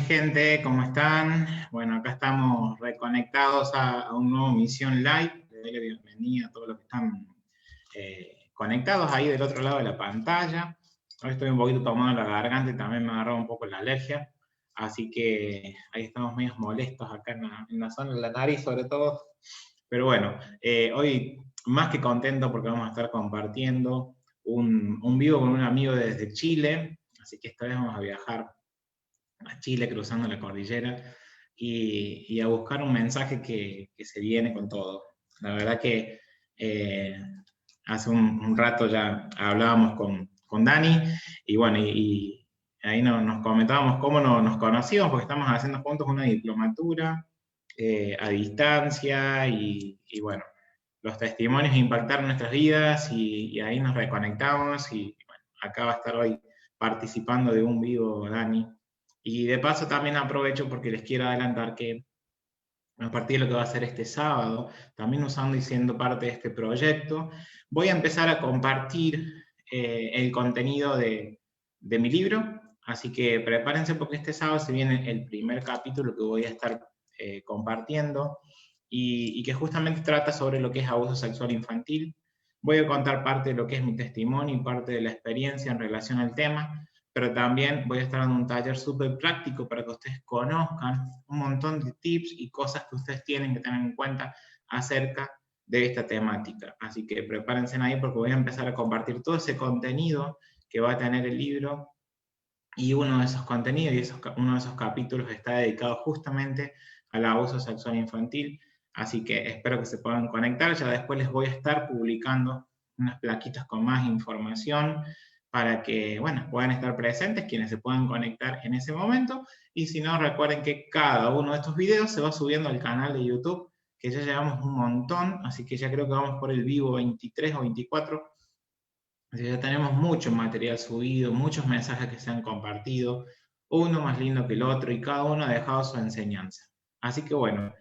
gente, ¿cómo están? Bueno, acá estamos reconectados a un nuevo Misión Live. Les doy la bienvenida a todos los que están conectados ahí del otro lado de la pantalla. Hoy estoy un poquito tomando la garganta y también me agarró un poco la alergia. Así que ahí estamos medio molestos acá en la zona de la nariz sobre todo. Pero bueno, hoy más que contento porque vamos a estar compartiendo un vivo con un amigo desde Chile. Así que esta vez vamos a viajar a Chile cruzando la cordillera y a buscar un mensaje que se viene con todo. La verdad que hace un rato ya hablábamos con Dani y bueno, y ahí nos comentábamos cómo nos conocíamos, porque estamos haciendo juntos una diplomatura a distancia y bueno, los testimonios impactaron nuestras vidas y ahí nos reconectamos y bueno, acá va a estar hoy participando de un vivo Dani. Y de paso también aprovecho porque les quiero adelantar que a partir de lo que va a ser este sábado, también usando y siendo parte de este proyecto, voy a empezar a compartir el contenido de mi libro, así que prepárense porque este sábado se viene el primer capítulo que voy a estar compartiendo y que justamente trata sobre lo que es abuso sexual infantil. Voy a contar parte de lo que es mi testimonio y parte de la experiencia en relación al tema, pero también voy a estar en un taller súper práctico para que ustedes conozcan un montón de tips y cosas que ustedes tienen que tener en cuenta acerca de esta temática. Así que prepárense ahí porque voy a empezar a compartir todo ese contenido que va a tener el libro y uno de esos contenidos y uno de esos capítulos está dedicado justamente al abuso sexual infantil. Así que espero que se puedan conectar. Ya después les voy a estar publicando unas plaquitas con más información para que, bueno, puedan estar presentes quienes se puedan conectar en ese momento. Y si no, recuerden que cada uno de estos videos se va subiendo al canal de YouTube, que ya llevamos un montón, así que ya creo que vamos por el vivo 23 o 24. Así que ya tenemos mucho material subido, muchos mensajes que se han compartido, uno más lindo que el otro, y cada uno ha dejado su enseñanza. Así que bueno,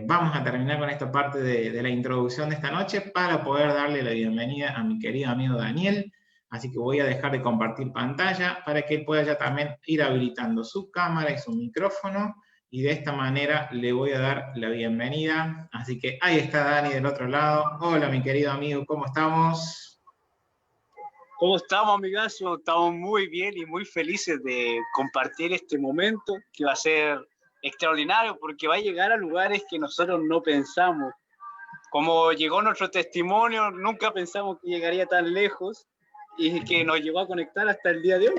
vamos a terminar con esta parte de la introducción de esta noche para poder darle la bienvenida a mi querido amigo Daniel. Así que voy a dejar de compartir pantalla para que él pueda ya también ir habilitando su cámara y su micrófono. Y de esta manera le voy a dar la bienvenida. Así que ahí está Dani del otro lado. Hola, mi querido amigo, ¿cómo estamos? ¿Cómo estamos, amigazo? Estamos muy bien y muy felices de compartir este momento que va a ser extraordinario porque va a llegar a lugares que nosotros no pensamos. Como llegó nuestro testimonio, nunca pensamos que llegaría tan lejos y que nos llegó a conectar hasta el día de hoy.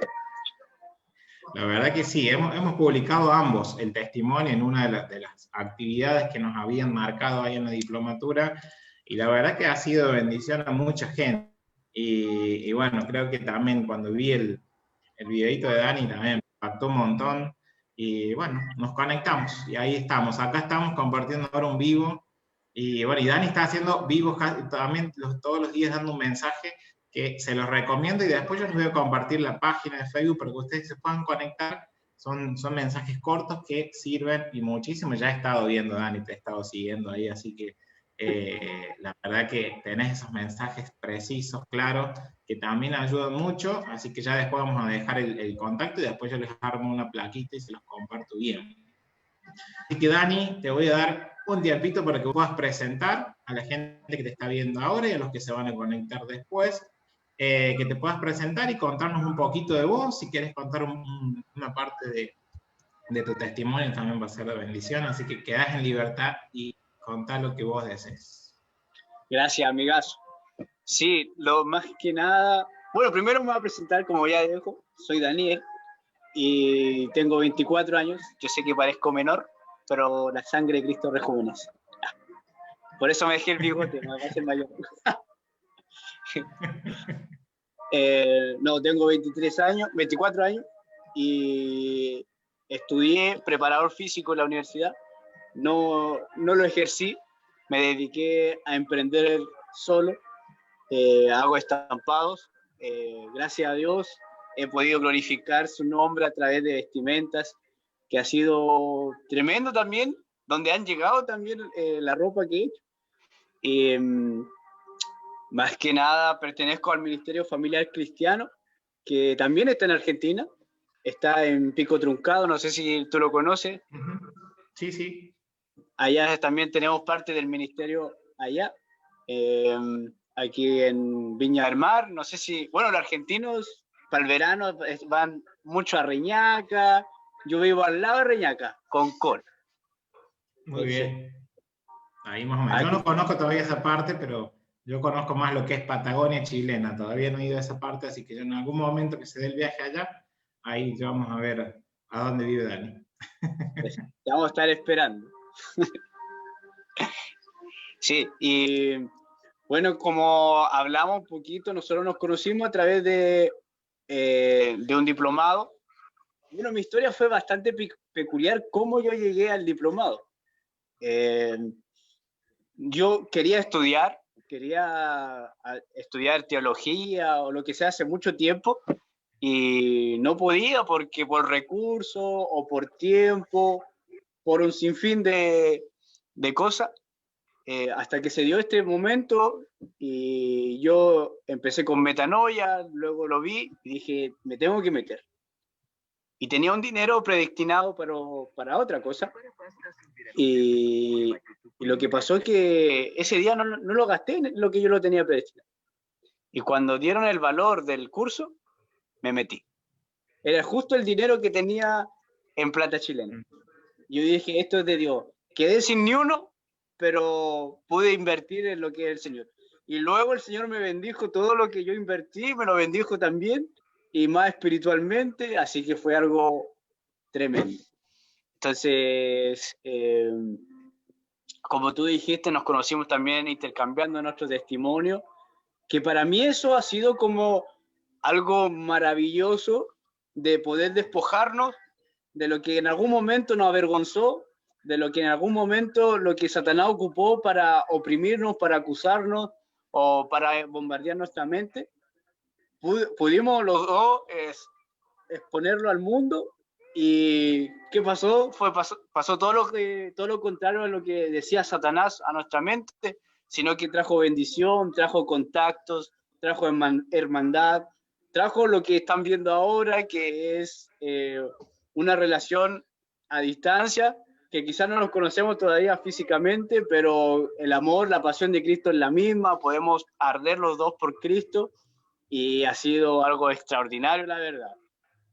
La verdad que sí, hemos publicado ambos el testimonio en una de las actividades que nos habían marcado ahí en la diplomatura y la verdad que ha sido bendición a mucha gente. Y bueno, creo que también cuando vi el videito de Dani también me impactó un montón y bueno, nos conectamos y ahí estamos. Acá estamos compartiendo ahora un vivo y bueno, y Dani está haciendo vivos también todos los días dando un mensaje que se los recomiendo y después yo les voy a compartir la página de Facebook para que ustedes se puedan conectar. Son mensajes cortos que sirven y muchísimo. Ya he estado viendo, Dani, te he estado siguiendo ahí, así que la verdad que tenés esos mensajes precisos, claros, que también ayudan mucho, así que ya después vamos a dejar el contacto y después yo les armo una plaquita y se los comparto bien. Así que Dani, te voy a dar un tiempito para que puedas presentar a la gente que te está viendo ahora y a los que se van a conectar después, que te puedas presentar y contarnos un poquito de vos, si quieres contar una parte de tu testimonio también va a ser de bendición, así que quedás en libertad y contá lo que vos desees. Gracias, amigazo. Sí, lo más que nada... Bueno, primero me voy a presentar, como ya dijo, soy Daniel y tengo 24 años. Yo sé que parezco menor, pero la sangre de Cristo rejuvenece. Por eso me dejé el bigote, me va a hacer mayor. No, tengo 24 años y estudié preparador físico en la universidad. No lo ejercí, me dediqué a emprender solo. Hago estampados. Gracias a Dios he podido glorificar su nombre a través de vestimentas, que ha sido tremendo también, donde han llegado también la ropa que he hecho. Más que nada pertenezco al Ministerio Familiar Cristiano, que también está en Argentina. está en Pico Truncado, no sé si tú lo conoces. Sí, sí. Allá también tenemos parte del ministerio allá. Aquí en Viña del Mar, no sé si, bueno, los argentinos para el verano van mucho a Reñaca, yo vivo al lado de Reñaca, Concón. Muy Entonces, bien. Ahí más o menos. Yo aquí, no conozco todavía esa parte, pero yo conozco más lo que es Patagonia chilena. Todavía no he ido a esa parte, así que yo en algún momento que se dé el viaje allá, ahí ya vamos a ver a dónde vive Dani. pues, te vamos a estar esperando. Sí, y bueno, como hablamos un poquito, nosotros nos conocimos a través de un diplomado. Bueno, mi historia fue bastante peculiar cómo yo llegué al diplomado. Yo quería estudiar teología o lo que sea hace mucho tiempo y no podía porque por recursos o por tiempo, por un sinfín de cosas, hasta que se dio este momento y yo empecé con Metanoia, luego lo vi y dije, me tengo que meter. Y tenía un dinero predestinado para otra cosa. Y lo que pasó es que ese día no lo gasté en lo que yo lo tenía predestinado. Y cuando dieron el valor del curso, me metí. Era justo el dinero que tenía en plata chilena. Yo dije, esto es de Dios. Quedé sin ni uno, pero pude invertir en lo que es el Señor. Y luego el Señor me bendijo todo lo que yo invertí, me lo bendijo también, y más espiritualmente, así que fue algo tremendo. Entonces, como tú dijiste, nos conocimos también intercambiando nuestro testimonio, que para mí eso ha sido como algo maravilloso de poder despojarnos de lo que en algún momento nos avergonzó, de lo que en algún momento lo que Satanás ocupó para oprimirnos, para acusarnos o para bombardear nuestra mente. Pudimos los dos exponerlo al mundo. ¿Y qué pasó? Pasó todo lo contrario a lo que decía Satanás a nuestra mente, sino que trajo bendición, trajo contactos, trajo hermandad, trajo lo que están viendo ahora, que es una relación a distancia, que quizás no nos conocemos todavía físicamente, pero el amor, la pasión de Cristo es la misma, podemos arder los dos por Cristo, y ha sido algo extraordinario, la verdad.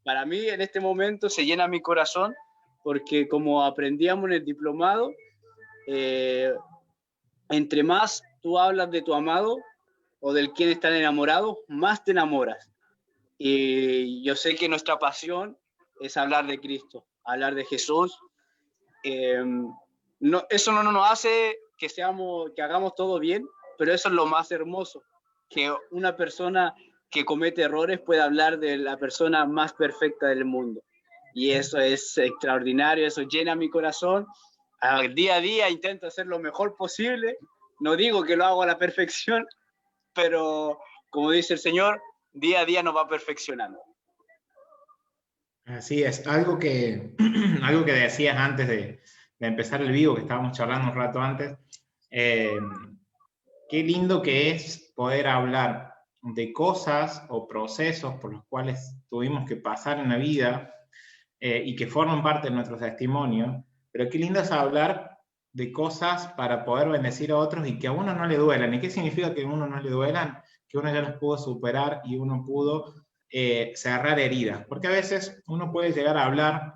Para mí en este momento se llena mi corazón porque como aprendíamos en el diplomado, entre más tú hablas de tu amado o del quien están enamorados, más te enamoras. Y yo sé que nuestra pasión es hablar de Cristo, hablar de Jesús. Eso no nos hace que hagamos todo bien, pero eso es lo más hermoso, que una persona que comete errores puede hablar de la persona más perfecta del mundo. Y eso es extraordinario, eso llena mi corazón. Día a día intento hacer lo mejor posible. No digo que lo hago a la perfección, pero como dice el Señor, día a día nos va perfeccionando. Así es, algo que decías antes de empezar el vivo, que estábamos charlando un rato antes, qué lindo que es poder hablar de cosas o procesos por los cuales tuvimos que pasar en la vida y que forman parte de nuestro testimonio, pero qué lindo es hablar de cosas para poder bendecir a otros y que a uno no le duelan. ¿Y qué significa que a uno no le duelan? Que uno ya los pudo superar y uno pudo cerrar heridas. Porque a veces uno puede llegar a hablar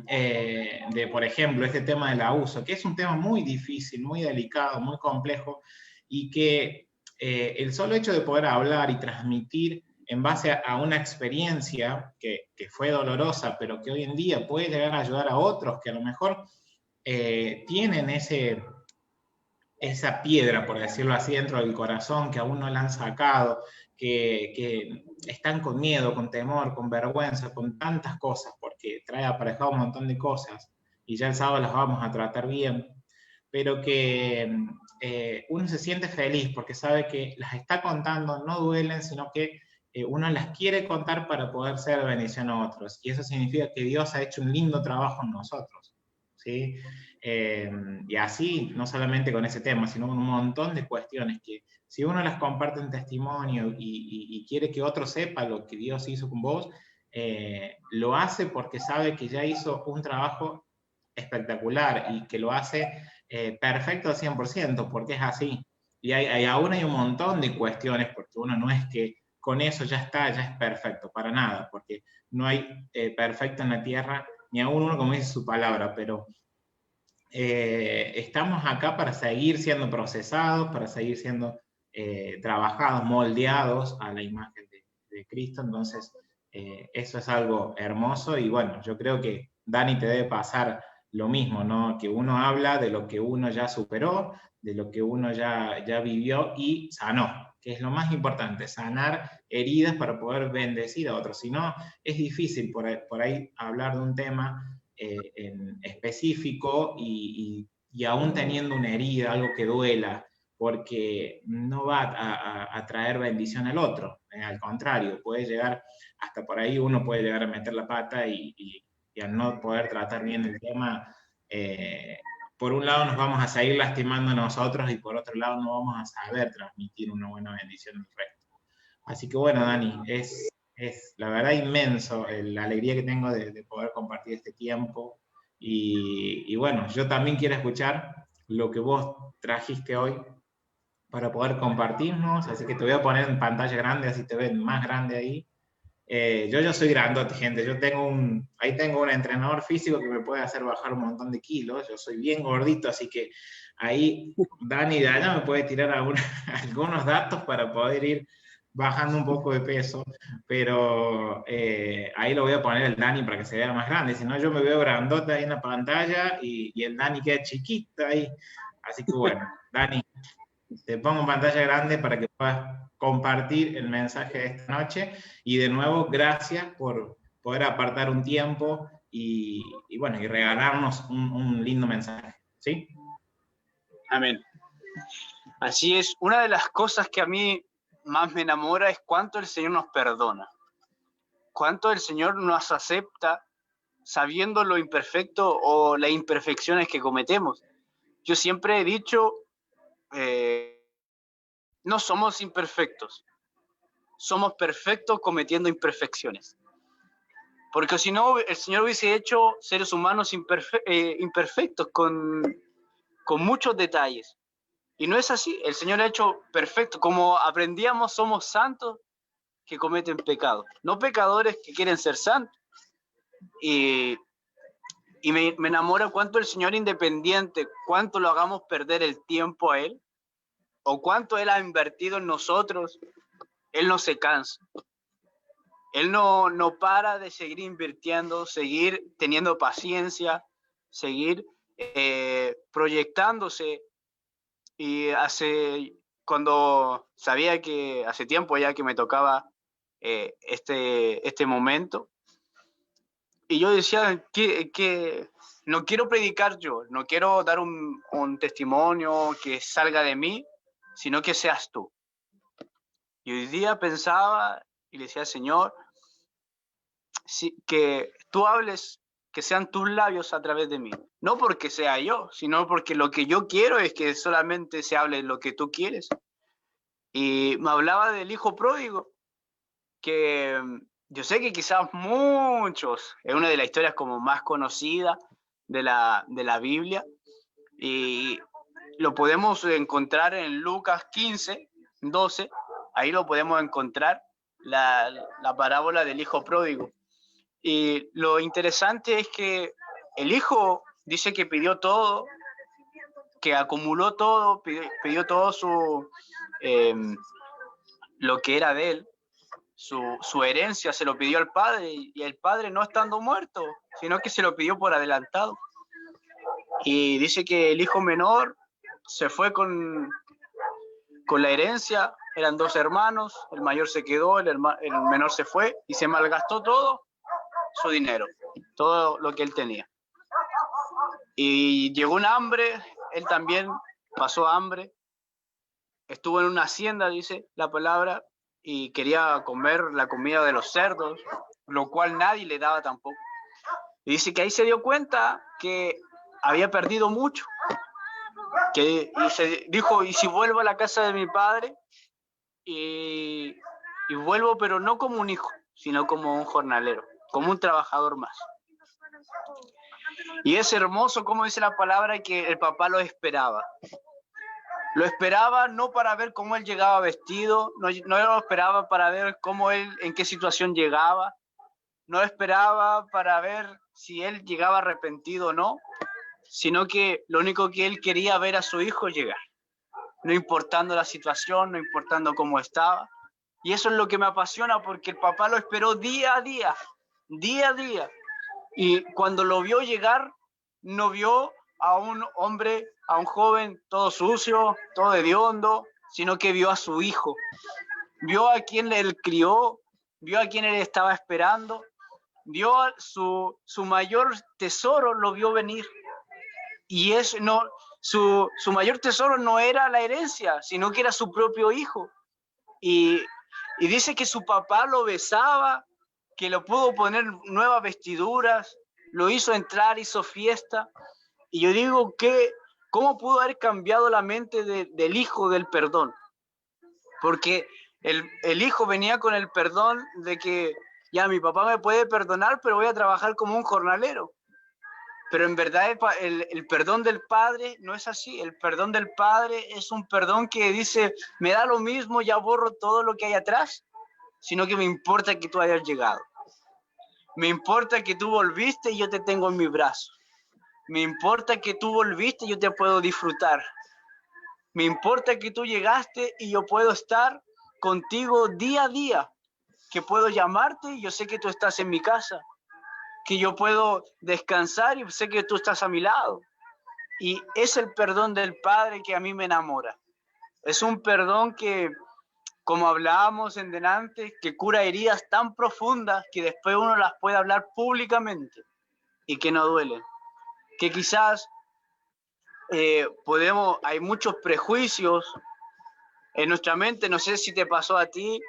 de, por ejemplo, este tema del abuso, que es un tema muy difícil, muy delicado, muy complejo, y que el solo hecho de poder hablar y transmitir en base a una experiencia que fue dolorosa, pero que hoy en día puede llegar a ayudar a otros que a lo mejor tienen esa piedra, por decirlo así, dentro del corazón, que aún no la han sacado, que están con miedo, con temor, con vergüenza, con tantas cosas, porque trae aparejado un montón de cosas, y ya el sábado las vamos a tratar bien, pero que uno se siente feliz porque sabe que las está contando, no duelen, sino que uno las quiere contar para poder ser bendición a otros, y eso significa que Dios ha hecho un lindo trabajo en nosotros, ¿sí? Y así, no solamente con ese tema, sino con un montón de cuestiones que si uno las comparte en testimonio y quiere que otro sepa lo que Dios hizo con vos, lo hace porque sabe que ya hizo un trabajo espectacular y que lo hace perfecto al 100%, porque es así. Y aún hay un montón de cuestiones, porque uno no es que con eso ya está, ya es perfecto, para nada, porque no hay perfecto en la tierra, ni aún uno como dice su palabra, pero estamos acá para seguir siendo procesados, para seguir siendo trabajados, moldeados a la imagen de Cristo, entonces eso es algo hermoso y bueno, yo creo que Dani te debe pasar lo mismo, ¿no? Que uno habla de lo que uno ya superó, de lo que uno ya vivió y sanó, que es lo más importante, sanar heridas para poder bendecir a otros. Si no, es difícil por ahí hablar de un tema en específico y aún teniendo una herida, algo que duela, porque no va a traer bendición al otro, al contrario, puede llegar, hasta por ahí uno puede llegar a meter la pata y al no poder tratar bien el tema, por un lado nos vamos a seguir lastimando a nosotros y por otro lado no vamos a saber transmitir una buena bendición al resto. Así que bueno, Dani, es la verdad inmenso la alegría que tengo de poder compartir este tiempo y bueno, yo también quiero escuchar lo que vos trajiste hoy para poder compartirnos, así que te voy a poner en pantalla grande, así te ven más grande ahí. Yo soy grandote, gente, ahí tengo un entrenador físico que me puede hacer bajar un montón de kilos, yo soy bien gordito, así que ahí Dani de allá me puede tirar algunos datos para poder ir bajando un poco de peso, pero ahí lo voy a poner el Dani para que se vea más grande, si no yo me veo grandote ahí en la pantalla y el Dani queda chiquito ahí, así que bueno, Dani, te pongo en pantalla grande para que puedas compartir el mensaje de esta noche y de nuevo gracias por poder apartar un tiempo y bueno, y regalarnos un lindo mensaje, ¿sí? Amén. Así es, una de las cosas que a mí más me enamora es cuánto el Señor nos perdona, cuánto el Señor nos acepta sabiendo lo imperfecto o las imperfecciones que cometemos. Yo siempre he dicho, no somos imperfectos, somos perfectos cometiendo imperfecciones. Porque si no, el Señor hubiese hecho seres humanos imperfectos con muchos detalles. Y no es así, el Señor ha hecho perfecto. Como aprendíamos, somos santos que cometen pecados, no pecadores que quieren ser santos. Y me enamora cuánto el Señor independiente, cuánto lo hagamos perder el tiempo a Él, o cuánto Él ha invertido en nosotros, Él no se cansa. Él no para de seguir invirtiendo, seguir teniendo paciencia, seguir proyectándose. Y cuando sabía que hace tiempo ya que me tocaba este momento, y yo decía que no quiero predicar yo, no quiero dar un testimonio que salga de mí, sino que seas tú. Y hoy día pensaba y le decía, Señor, que tú hables, que sean tus labios a través de mí. No porque sea yo, sino porque lo que yo quiero es que solamente se hable lo que tú quieres. Y me hablaba del hijo pródigo, que yo sé que quizás muchos, es una de las historias como más conocidas de la Biblia, y lo podemos encontrar en Lucas 15, 12, ahí lo podemos encontrar, la parábola del hijo pródigo. Y lo interesante es que el hijo dice que pidió todo, que acumuló todo, pidió todo lo que era de él, su herencia se lo pidió al padre, y el padre no estando muerto, sino que se lo pidió por adelantado. Y dice que el hijo menor se fue con la herencia, eran 2 hermanos, el mayor se quedó, el menor se fue y se malgastó todo su dinero, todo lo que él tenía. Y llegó un hambre, él también pasó hambre, estuvo en una hacienda, dice la palabra, y quería comer la comida de los cerdos, lo cual nadie le daba tampoco. Y dice que ahí se dio cuenta que había perdido mucho, y se dijo, ¿y si vuelvo a la casa de mi padre? Y vuelvo, pero no como un hijo, sino como un jornalero, como un trabajador más. Y es hermoso, como dice la palabra, que el papá lo esperaba. Lo esperaba no para ver cómo él llegaba vestido, no lo esperaba para ver cómo él, en qué situación llegaba, no lo esperaba para ver si él llegaba arrepentido o no, sino que lo único que él quería ver a su hijo llegar, no importando la situación, no importando cómo estaba. Y eso es lo que me apasiona, porque el papá lo esperó día a día, día a día. Y cuando lo vio llegar, no vio a un hombre, a un joven todo sucio, todo hediondo, sino que vio a su hijo. Vio a quien él crió, vio a quien él estaba esperando, vio a su mayor tesoro, lo vio venir. Y su mayor tesoro no era la herencia, sino que era su propio hijo. Y dice que su papá lo besaba, que lo pudo poner nuevas vestiduras, lo hizo entrar, hizo fiesta. Y yo digo ¿cómo pudo haber cambiado la mente del hijo del perdón? Porque el hijo venía con el perdón de que ya mi papá me puede perdonar, pero voy a trabajar como un jornalero. Pero en verdad el perdón del padre no es así. El perdón del padre es un perdón que dice, me da lo mismo, ya borro todo lo que hay atrás, sino que me importa que tú hayas llegado. Me importa que tú volviste y yo te tengo en mis brazos. Me importa que tú volviste y yo te puedo disfrutar. Me importa que tú llegaste y yo puedo estar contigo día a día. Que puedo llamarte y yo sé que tú estás en mi casa. Que yo puedo descansar y sé que tú estás a mi lado. Y es el perdón del Padre que a mí me enamora. Es un perdón que, como hablábamos en delante, que cura heridas tan profundas que después uno las puede hablar públicamente y que no duelen. Que quizás hay muchos prejuicios en nuestra mente, no sé si te pasó a ti,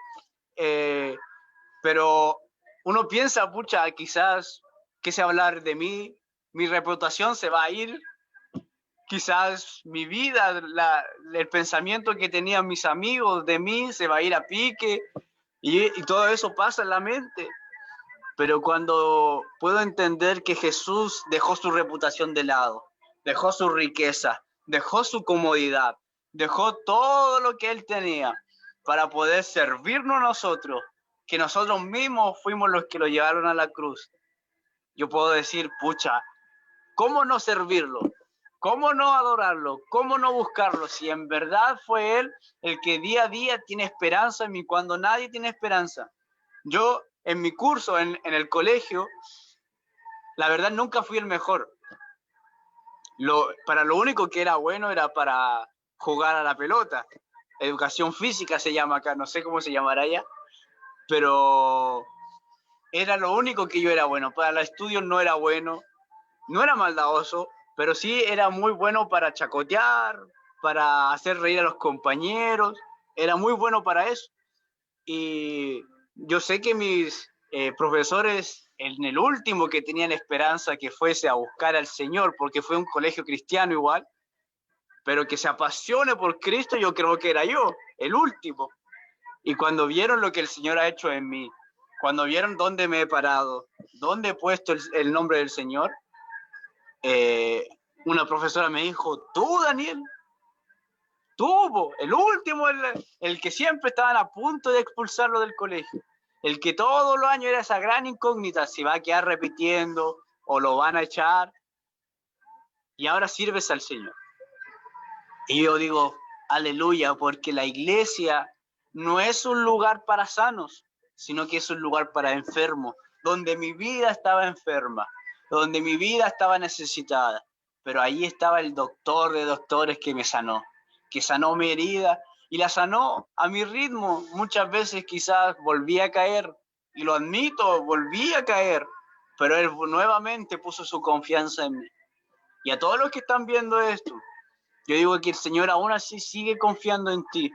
pero uno piensa, pucha, quizás, ¿qué se hablar de mí? Mi reputación se va a ir, quizás mi vida, el pensamiento que tenían mis amigos de mí se va a ir a pique, y todo eso pasa en la mente. Pero cuando puedo entender que Jesús dejó su reputación de lado, dejó su riqueza, dejó su comodidad, dejó todo lo que él tenía para poder servirnos a nosotros, que nosotros mismos fuimos los que lo llevaron a la cruz. Yo puedo decir, pucha, ¿cómo no servirlo? ¿Cómo no adorarlo? ¿Cómo no buscarlo? Si en verdad fue él el que día a día tiene esperanza en mí, cuando nadie tiene esperanza. Yo, en mi curso, en el colegio, la verdad nunca fui el mejor. Para lo único que era bueno era para jugar a la pelota. Educación física se llama acá, no sé cómo se llamará allá, pero era lo único que yo era bueno. Para los estudios no era bueno, no era maldadoso, pero sí era muy bueno para chacotear, para hacer reír a los compañeros, era muy bueno para eso. Y yo sé que mis profesores, en el último que tenían esperanza que fuese a buscar al Señor, porque fue un colegio cristiano igual, pero que se apasione por Cristo, yo creo que era yo, el último. Y cuando vieron lo que el Señor ha hecho en mí, cuando vieron dónde me he parado, dónde he puesto el nombre del Señor, una profesora me dijo, tú, Daniel, tú, el último, el que siempre estaban a punto de expulsarlo del colegio, el que todos los años era esa gran incógnita, si va a quedar repitiendo o lo van a echar, y ahora sirves al Señor. Y yo digo, aleluya, porque la iglesia no es un lugar para sanos, sino que es un lugar para enfermos, donde mi vida estaba enferma, donde mi vida estaba necesitada, pero ahí estaba el doctor de doctores que me sanó, que sanó mi herida y la sanó a mi ritmo. Muchas veces quizás volví a caer, y lo admito, volví a caer, pero él nuevamente puso su confianza en mí. Y a todos los que están viendo esto, yo digo que el Señor aún así sigue confiando en ti,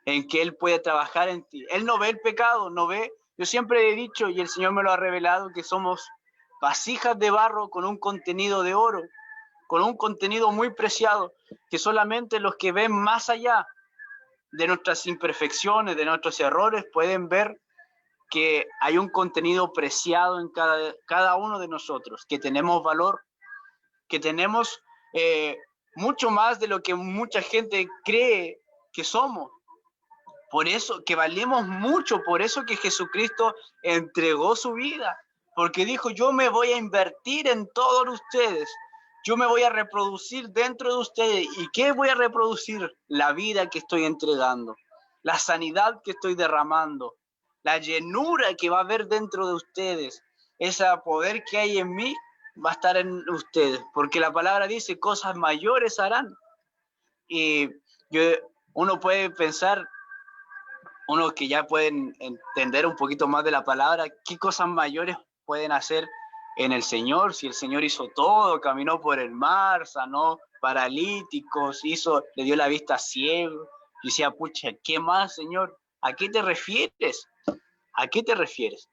en que Él puede trabajar en ti. Él no ve el pecado, no ve. Yo siempre he dicho, y el Señor me lo ha revelado, que somos vasijas de barro con un contenido de oro, con un contenido muy preciado, que solamente los que ven más allá de nuestras imperfecciones, de nuestros errores, pueden ver que hay un contenido preciado en cada uno de nosotros, que tenemos valor, que tenemos mucho más de lo que mucha gente cree que somos. Por eso que valemos mucho, por eso que Jesucristo entregó su vida, porque dijo, yo me voy a invertir en todos ustedes, yo me voy a reproducir dentro de ustedes. ¿Y qué voy a reproducir? La vida que estoy entregando, la sanidad que estoy derramando, la llenura que va a haber dentro de ustedes, ese poder que hay en mí va a estar en ustedes, porque la palabra dice, cosas mayores harán. Y uno puede pensar, uno que ya pueden entender un poquito más de la palabra, qué cosas mayores pueden hacer en el Señor, si el Señor hizo todo, caminó por el mar, sanó paralíticos, le dio la vista a ciego. Y decía, pucha, ¿qué más, Señor? ¿A qué te refieres? ¿A qué te refieres?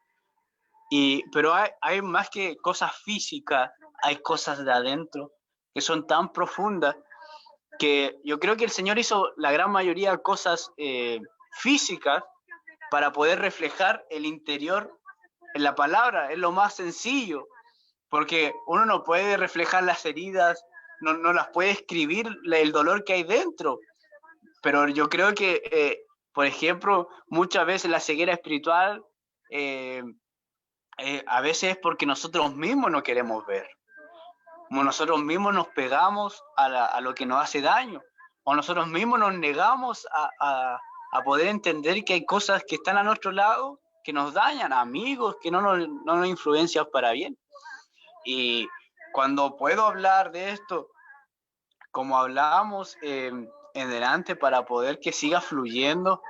Pero hay más que cosas físicas, hay cosas de adentro que son tan profundas que yo creo que el Señor hizo la gran mayoría de cosas físicas para poder reflejar el interior en la palabra. Es lo más sencillo, porque uno no puede reflejar las heridas, no las puede escribir el dolor que hay dentro, pero yo creo que, por ejemplo, muchas veces la ceguera espiritual a veces es porque nosotros mismos no queremos ver, como nosotros mismos nos pegamos a lo que nos hace daño, o nosotros mismos nos negamos a poder entender que hay cosas que están a nuestro lado que nos dañan, amigos que no nos influencian para bien. Y cuando puedo hablar de esto, como hablábamos en delante, para poder que siga fluyendo,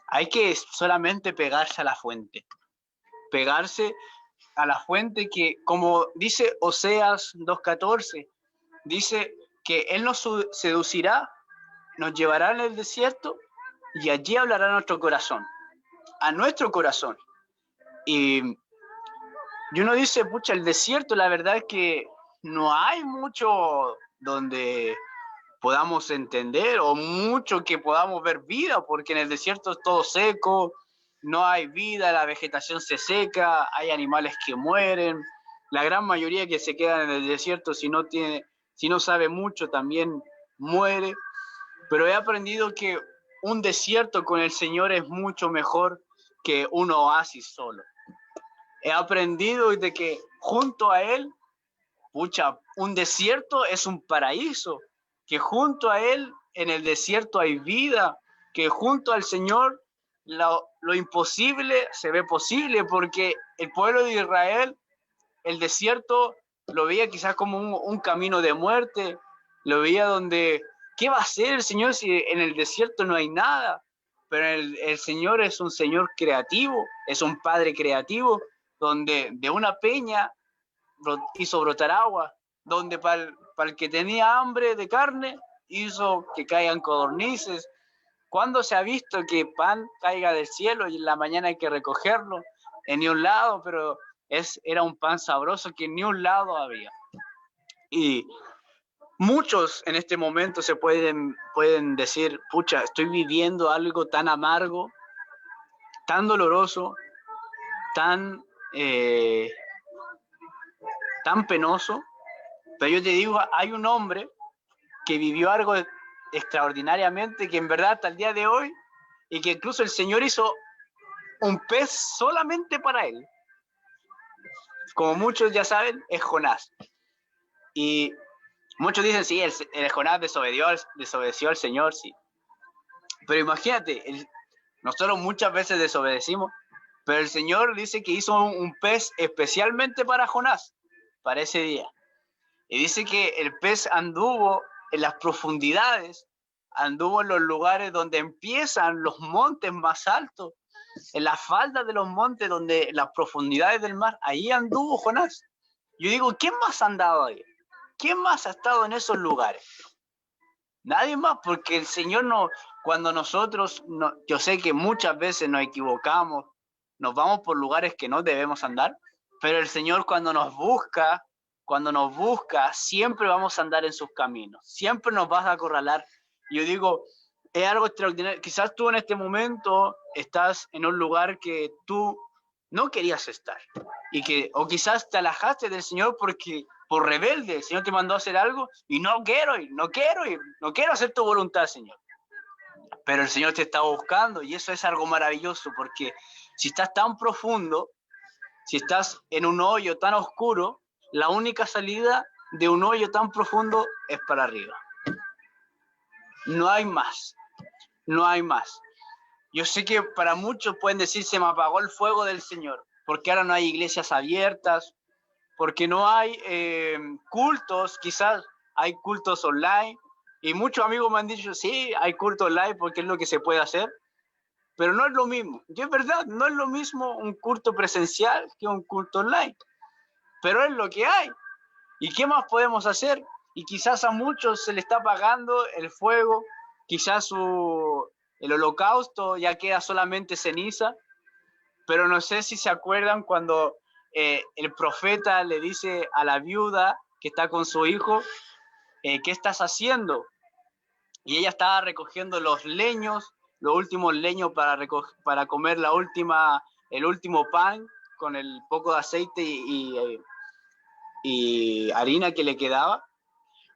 hay que solamente pegarse a la fuente. Pegarse a la fuente que, como dice Oseas 2:14, dice que Él nos seducirá, nos llevará en el desierto y allí hablará a nuestro corazón. Y uno dice, pucha, el desierto, la verdad es que no hay mucho donde podamos entender o mucho que podamos ver vida, porque en el desierto es todo seco, no hay vida, la vegetación se seca, hay animales que mueren, la gran mayoría que se quedan en el desierto, si no sabe mucho, también muere. Pero he aprendido que un desierto con el Señor es mucho mejor que un oasis solo. He aprendido de que junto a Él, pucha, un desierto es un paraíso, que junto a Él en el desierto hay vida, que junto al Señor lo imposible se ve posible, porque el pueblo de Israel, el desierto lo veía quizás como un camino de muerte, lo veía donde, ¿qué va a hacer el Señor si en el desierto no hay nada? Pero el Señor es un Señor creativo, es un Padre creativo, donde de una peña hizo brotar agua, donde para el que tenía hambre de carne, hizo que caigan codornices. ¿Cuándo se ha visto que pan caiga del cielo y en la mañana hay que recogerlo? En ni un lado, pero era un pan sabroso que en ni un lado había. Y muchos en este momento se pueden decir, pucha, estoy viviendo algo tan amargo, tan doloroso, tan penoso, pero yo te digo, hay un hombre que vivió algo extraordinariamente, que en verdad hasta el día de hoy, y que incluso el Señor hizo un pez solamente para él. Como muchos ya saben, es Jonás. Y muchos dicen, sí, el Jonás desobedeció al Señor, sí. Pero imagínate, nosotros muchas veces desobedecimos, pero el Señor dice que hizo un pez especialmente para Jonás, para ese día. Y dice que el pez anduvo en las profundidades, anduvo en los lugares donde empiezan los montes más altos, en las faldas de los montes, donde las profundidades del mar, ahí anduvo Jonás. Yo digo, ¿quién más ha andado ahí? ¿Quién más ha estado en esos lugares? Nadie más, porque el Señor no, cuando nosotros, yo sé que muchas veces nos equivocamos, nos vamos por lugares que no debemos andar, pero el Señor cuando nos busca, siempre vamos a andar en sus caminos, siempre nos vas a acorralar. Yo digo, es algo extraordinario. Quizás tú en este momento estás en un lugar que tú no querías estar. O quizás te alejaste del Señor porque por rebelde el Señor te mandó a hacer algo y no quiero hacer tu voluntad, Señor. Pero el Señor te está buscando y eso es algo maravilloso, porque si estás tan profundo, si estás en un hoyo tan oscuro, la única salida de un hoyo tan profundo es para arriba. No hay más. No hay más. Yo sé que para muchos pueden decir, se me apagó el fuego del Señor, porque ahora no hay iglesias abiertas, porque no hay cultos, quizás hay cultos online, y muchos amigos me han dicho, sí, hay cultos online porque es lo que se puede hacer, pero no es lo mismo. Y es verdad, no es lo mismo un culto presencial que un culto online, pero es lo que hay. ¿Y qué más podemos hacer? Y quizás a muchos se le está apagando el fuego, quizás el holocausto ya queda solamente ceniza, pero no sé si se acuerdan cuando el profeta le dice a la viuda que está con su hijo, ¿qué estás haciendo? Y ella estaba recogiendo los leños, los últimos leños para comer el último pan con el poco de aceite y harina que le quedaba.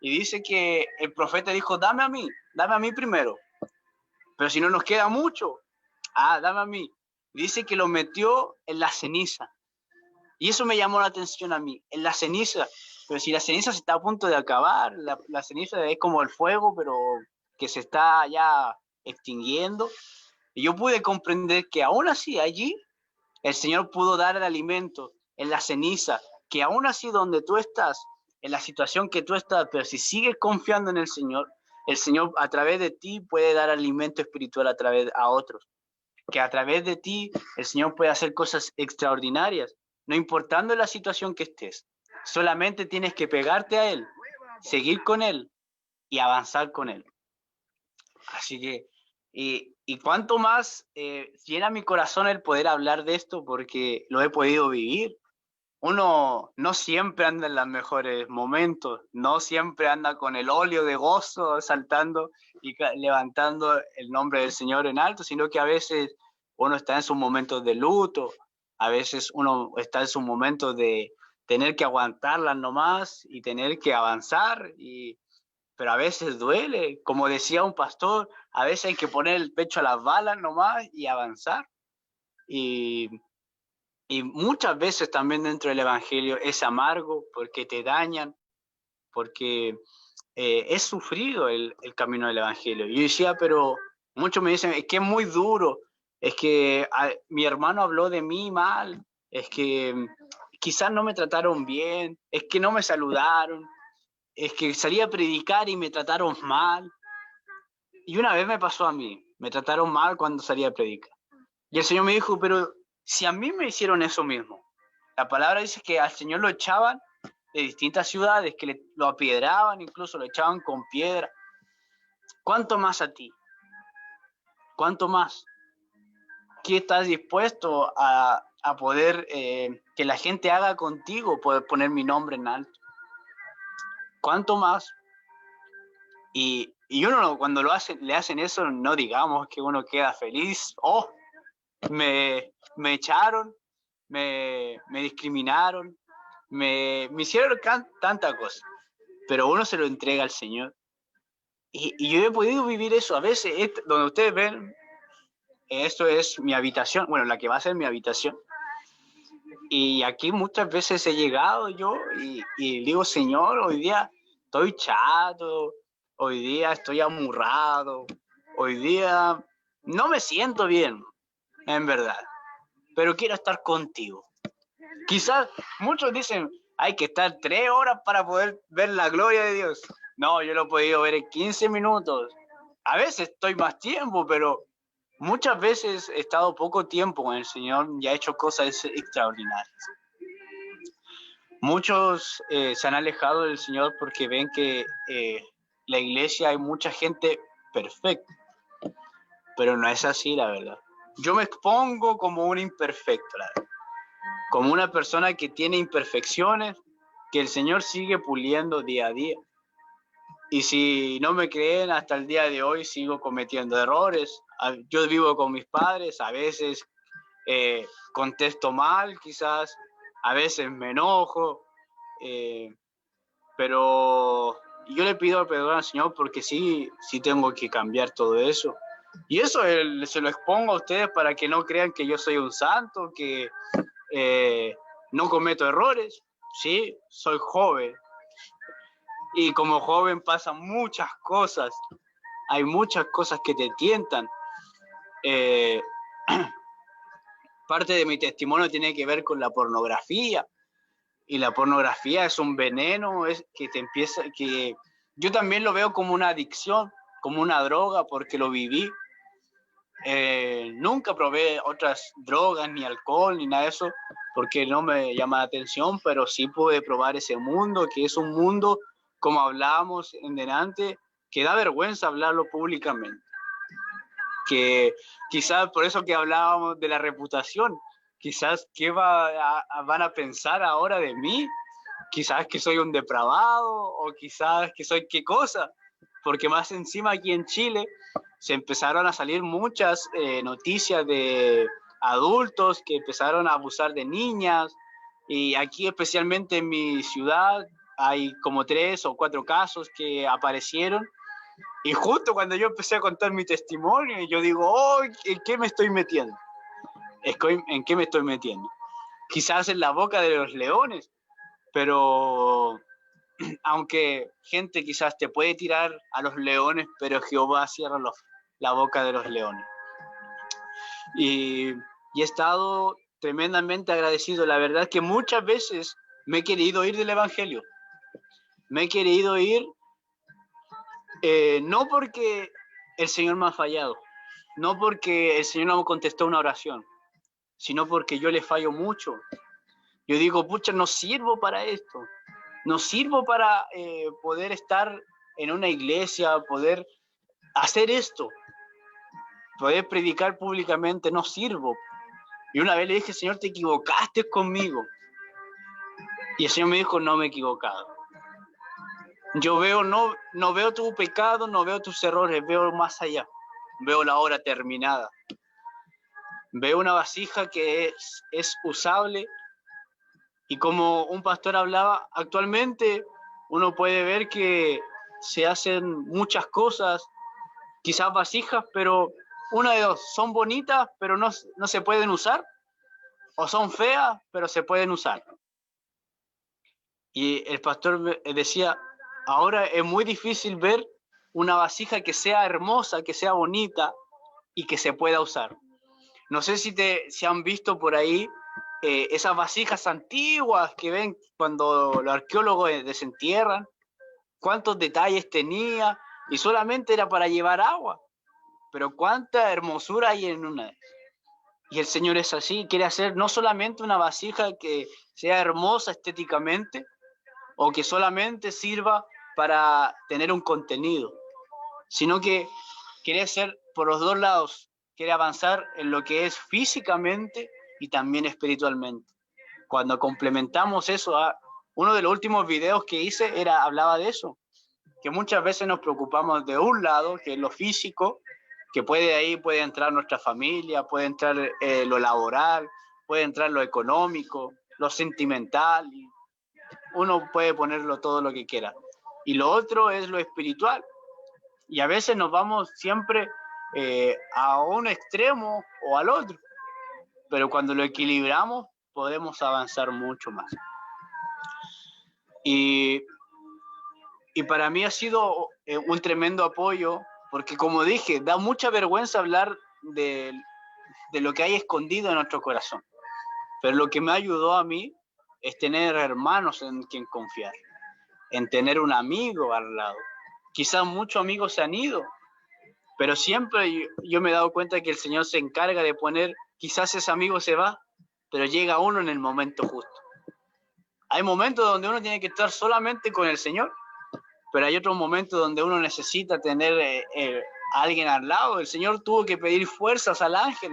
Y dice que el profeta dijo, dame a mí primero. Pero si no nos queda mucho, dame a mí. Dice que lo metió en la ceniza. Y eso me llamó la atención a mí, en la ceniza. Pero si la ceniza se está a punto de acabar, la ceniza es como el fuego, pero que se está ya extinguiendo. Y yo pude comprender que aún así allí el Señor pudo dar el alimento en la ceniza, que aún así donde tú estás, en la situación que tú estás, pero si sigues confiando en el Señor a través de ti puede dar alimento espiritual a otros. Que a través de ti el Señor puede hacer cosas extraordinarias, no importando la situación que estés. Solamente tienes que pegarte a Él, seguir con Él y avanzar con Él. Así que, y cuánto más llena mi corazón el poder hablar de esto porque lo he podido vivir. Uno no siempre anda en los mejores momentos, no siempre anda con el óleo de gozo saltando y levantando el nombre del Señor en alto, sino que a veces uno está en sus momentos de luto, a veces uno está en sus momentos de tener que aguantarlas nomás y tener que avanzar, pero a veces duele, como decía un pastor, a veces hay que poner el pecho a las balas nomás y avanzar. Y muchas veces también dentro del Evangelio es amargo porque te dañan, porque es sufrido el camino del Evangelio. Y yo decía, pero muchos me dicen, es que es muy duro, es que mi hermano habló de mí mal, es que quizás no me trataron bien, es que no me saludaron, es que salí a predicar y me trataron mal. Y una vez me pasó a mí, me trataron mal cuando salí a predicar. Y el Señor me dijo, pero si a mí me hicieron eso mismo, la palabra dice que al Señor lo echaban de distintas ciudades, que lo apiedraban, incluso lo echaban con piedra. ¿Cuánto más a ti? ¿Cuánto más? ¿Qué estás dispuesto a poder que la gente haga contigo, poder poner mi nombre en alto? ¿Cuánto más? Y uno cuando le hacen eso, no digamos que uno queda feliz. Oh, me echaron, me discriminaron, me hicieron tanta cosa, pero uno se lo entrega al Señor. Y yo he podido vivir eso. A veces, donde ustedes ven, esto es mi habitación, bueno, la que va a ser mi habitación. Y aquí muchas veces he llegado yo y digo, Señor, hoy día estoy chato, hoy día estoy amurrado, hoy día no me siento bien, en verdad, pero quiero estar contigo. Quizás muchos dicen, hay que estar 3 horas para poder ver la gloria de Dios. No, yo lo he podido ver en 15 minutos. A veces estoy más tiempo, pero muchas veces he estado poco tiempo con el Señor y ha hecho cosas extraordinarias. Muchos se han alejado del Señor porque ven que la iglesia hay mucha gente perfecta, pero no es así, la verdad. Yo me expongo como un imperfecto, la verdad. Como una persona que tiene imperfecciones, que el Señor sigue puliendo día a día. Y si no me creen, hasta el día de hoy sigo cometiendo errores. Yo vivo con mis padres, a veces contesto mal, quizás a veces me enojo, pero yo le pido perdón al Señor porque sí tengo que cambiar todo eso. Y eso se lo expongo a ustedes para que no crean que yo soy un santo, que no cometo errores. Sí, soy joven. Y como joven pasan muchas cosas. Hay muchas cosas que te tientan. Parte de mi testimonio tiene que ver con la pornografía. Y la pornografía es un veneno que yo también lo veo como una adicción, como una droga, porque lo viví. Nunca probé otras drogas, ni alcohol, ni nada de eso, porque no me llama la atención, pero sí pude probar ese mundo, que es un mundo, como hablábamos en delante, que da vergüenza hablarlo públicamente. Que quizás por eso que hablábamos de la reputación, quizás qué van a pensar ahora de mí, quizás que soy un depravado, o quizás que soy qué cosa, porque más encima aquí en Chile se empezaron a salir muchas noticias de adultos que empezaron a abusar de niñas, y aquí especialmente en mi ciudad hay como 3 o 4 casos que aparecieron, y justo cuando yo empecé a contar mi testimonio, yo digo, oh, ¿en qué me estoy metiendo? ¿En qué me estoy metiendo? Quizás en la boca de los leones, pero aunque gente quizás te puede tirar a los leones, pero Jehová cierra la boca de los leones. Y he estado tremendamente agradecido. La verdad que muchas veces me he querido ir del Evangelio. Me he querido ir no porque el Señor me ha fallado, no porque el Señor no me contestó una oración, sino porque yo le fallo mucho. Yo digo, pucha, no sirvo para esto. No sirvo para poder estar en una iglesia, poder hacer esto, poder predicar públicamente, no sirvo. Y una vez le dije, Señor, te equivocaste conmigo. Y el Señor me dijo, no me he equivocado. Yo veo, no veo tu pecado, no veo tus errores, veo más allá. Veo la hora terminada. Veo una vasija que es usable. Y como un pastor hablaba, actualmente uno puede ver que se hacen muchas cosas, quizás vasijas, pero una de dos, son bonitas, pero no se pueden usar, o son feas, pero se pueden usar. Y el pastor decía, ahora es muy difícil ver una vasija que sea hermosa, que sea bonita y que se pueda usar. No sé si han visto por ahí esas vasijas antiguas que ven cuando los arqueólogos desentierran, cuántos detalles tenía y solamente era para llevar agua, pero cuánta hermosura hay en una. Y el Señor es así, quiere hacer no solamente una vasija que sea hermosa estéticamente o que solamente sirva para tener un contenido, sino que quiere hacer por los dos lados, quiere avanzar en lo que es físicamente y también espiritualmente. Cuando complementamos eso, uno de los últimos videos que hice hablaba de eso, que muchas veces nos preocupamos de un lado, que es lo físico, que ahí puede entrar nuestra familia, puede entrar lo laboral, puede entrar lo económico, lo sentimental, uno puede ponerlo todo lo que quiera. Y lo otro es lo espiritual. Y a veces nos vamos siempre a un extremo o al otro, pero cuando lo equilibramos podemos avanzar mucho más. Y para mí ha sido un tremendo apoyo, porque como dije, da mucha vergüenza hablar de lo que hay escondido en nuestro corazón. Pero lo que me ayudó a mí es tener hermanos en quien confiar, en tener un amigo al lado. Quizás muchos amigos se han ido, pero siempre yo me he dado cuenta que el Señor se encarga de poner, quizás ese amigo se va, pero llega uno en el momento justo. Hay momentos donde uno tiene que estar solamente con el Señor, pero hay otros momentos donde uno necesita tener a alguien al lado. El Señor tuvo que pedir fuerzas al ángel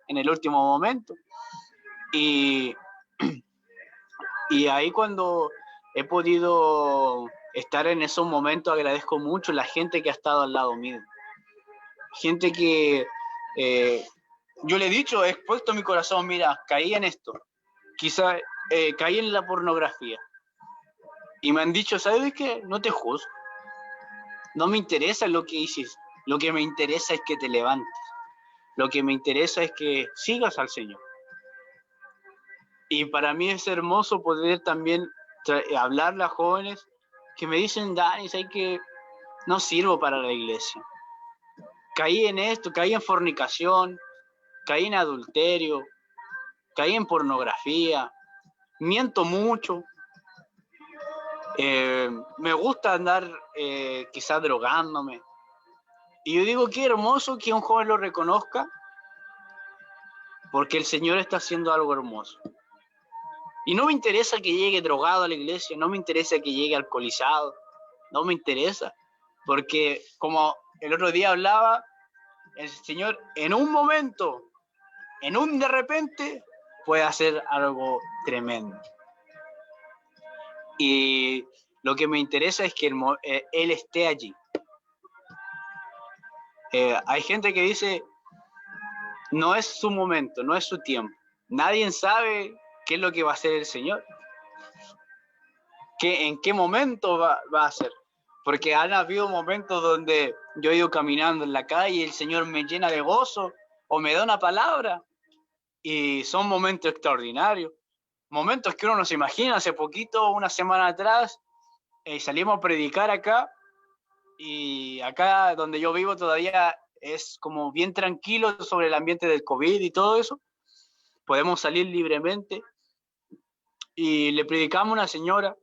en el último momento. Y ahí cuando he podido estar en esos momentos, agradezco mucho la gente que ha estado al lado mío. Gente que yo le he dicho, he expuesto mi corazón, mira, caí en esto, quizá caí en la pornografía. Y me han dicho, ¿sabes qué? No te juzgo. No me interesa lo que hiciste. Lo que me interesa es que te levantes. Lo que me interesa es que sigas al Señor. Y para mí es hermoso poder también hablarle a jóvenes que me dicen, Dani, ¿sabes que no sirvo para la iglesia? Caí en esto, caí en fornicación, caí en adulterio, caí en pornografía, miento mucho, me gusta andar quizás drogándome. Y yo digo, qué hermoso que un joven lo reconozca, porque el Señor está haciendo algo hermoso. Y no me interesa que llegue drogado a la iglesia, no me interesa que llegue alcoholizado, no me interesa, porque como el otro día hablaba, el Señor en un momento, en un de repente, puede hacer algo tremendo. Y lo que me interesa es que Él esté allí. Hay gente que dice, no es su momento, no es su tiempo. Nadie sabe qué es lo que va a hacer el Señor. En qué momento va a hacer. Porque han habido momentos donde yo he ido caminando en la calle y el Señor me llena de gozo o me da una palabra. Y son momentos extraordinarios. Momentos que uno no se imagina. Hace poquito, una semana atrás, salimos a predicar acá. Y acá donde yo vivo todavía es como bien tranquilo sobre el ambiente del COVID y todo eso. Podemos salir libremente. Y le predicamos a una señora.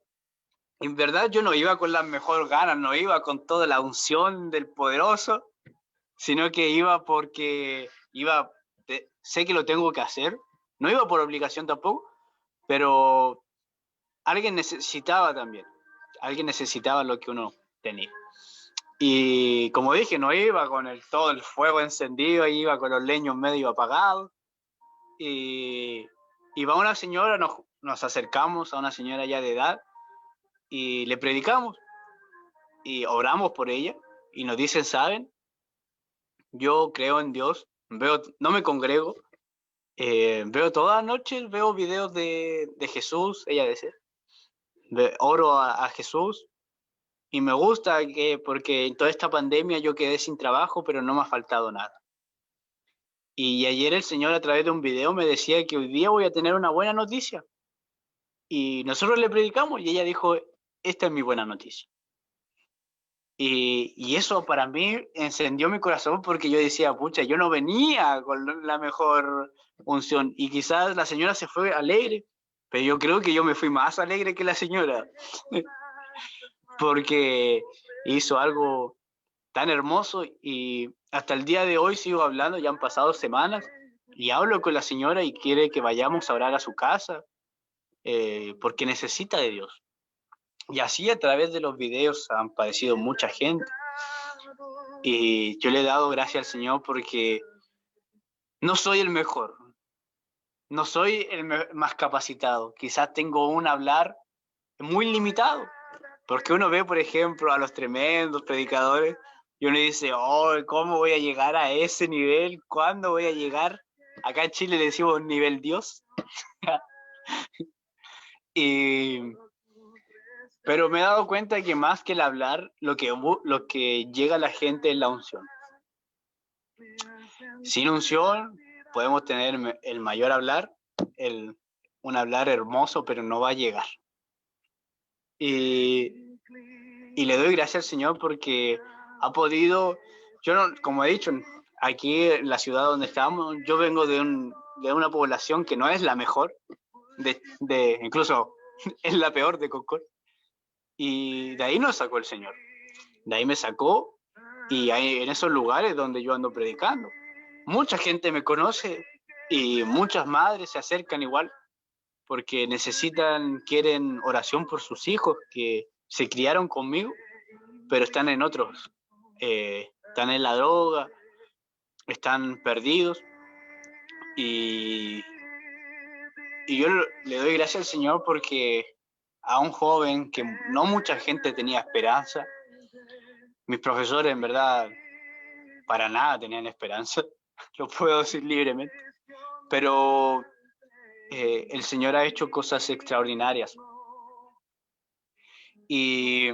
En verdad yo no iba con las mejores ganas, no iba con toda la unción del poderoso, sino que iba porque sé que lo tengo que hacer. No iba por obligación tampoco, pero alguien necesitaba también. Alguien necesitaba lo que uno tenía. Y como dije, no iba con todo el fuego encendido, iba con los leños medio apagados. Y va una señora, nos acercamos a una señora ya de edad y le predicamos y oramos por ella y nos dicen, ¿saben? Yo creo en Dios, no me congrego, veo todas las noches, veo videos de Jesús, ella dice, oro a Jesús y me gusta porque en toda esta pandemia yo quedé sin trabajo, pero no me ha faltado nada. Y ayer el Señor a través de un video me decía que hoy día voy a tener una buena noticia. Y nosotros le predicamos y ella dijo, esta es mi buena noticia. Y eso para mí encendió mi corazón porque yo decía, pucha, yo no venía con la mejor unción. Y quizás la señora se fue alegre, pero yo creo que yo me fui más alegre que la señora. Porque hizo algo tan hermoso y hasta el día de hoy sigo hablando, ya han pasado semanas, y hablo con la señora y quiere que vayamos a orar a su casa, porque necesita de Dios. Y así a través de los videos han padecido mucha gente. Y yo le he dado gracias al Señor porque no soy el mejor, no soy el más capacitado. Quizás tengo un hablar muy limitado. Porque uno ve, por ejemplo, a los tremendos predicadores y uno dice, oh, ¿cómo voy a llegar a ese nivel? ¿Cuándo voy a llegar? Acá en Chile le decimos nivel Dios. Pero me he dado cuenta que más que el hablar, lo que llega a la gente es la unción. Sin unción podemos tener el mayor hablar, un hablar hermoso, pero no va a llegar. Y le doy gracias al Señor porque ha podido, yo no, como he dicho, aquí en la ciudad donde estamos, yo vengo de una población que no es la mejor, incluso es la peor de Concord. Y de ahí nos sacó el Señor. De ahí me sacó y ahí, en esos lugares donde yo ando predicando. Mucha gente me conoce y muchas madres se acercan igual porque quieren oración por sus hijos que se criaron conmigo, pero están en otros. Están en la droga, están perdidos. Y yo le doy gracias al Señor porque a un joven que no mucha gente tenía esperanza, mis profesores en verdad para nada tenían esperanza, lo puedo decir libremente, pero el Señor ha hecho cosas extraordinarias. Y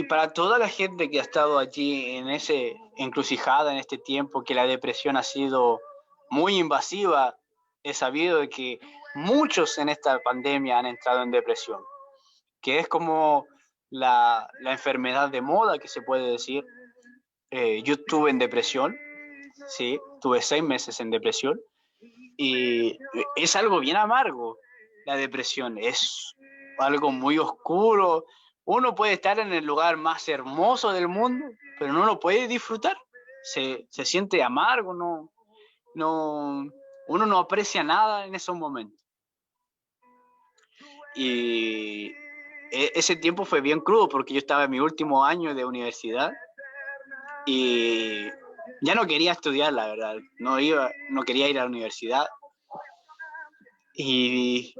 para toda la gente que ha estado allí en ese encrucijada en este tiempo, que la depresión ha sido muy invasiva, he sabido de que muchos en esta pandemia han entrado en depresión, que es como la enfermedad de moda, que se puede decir. Yo estuve en depresión, sí, tuve 6 meses en depresión, y es algo bien amargo. La depresión es algo muy oscuro. Uno puede estar en el lugar más hermoso del mundo, pero no lo puede disfrutar. Se siente amargo, uno no aprecia nada en esos momentos. Y ese tiempo fue bien crudo porque yo estaba en mi último año de universidad y ya no quería estudiar, la verdad. No quería ir a la universidad. Y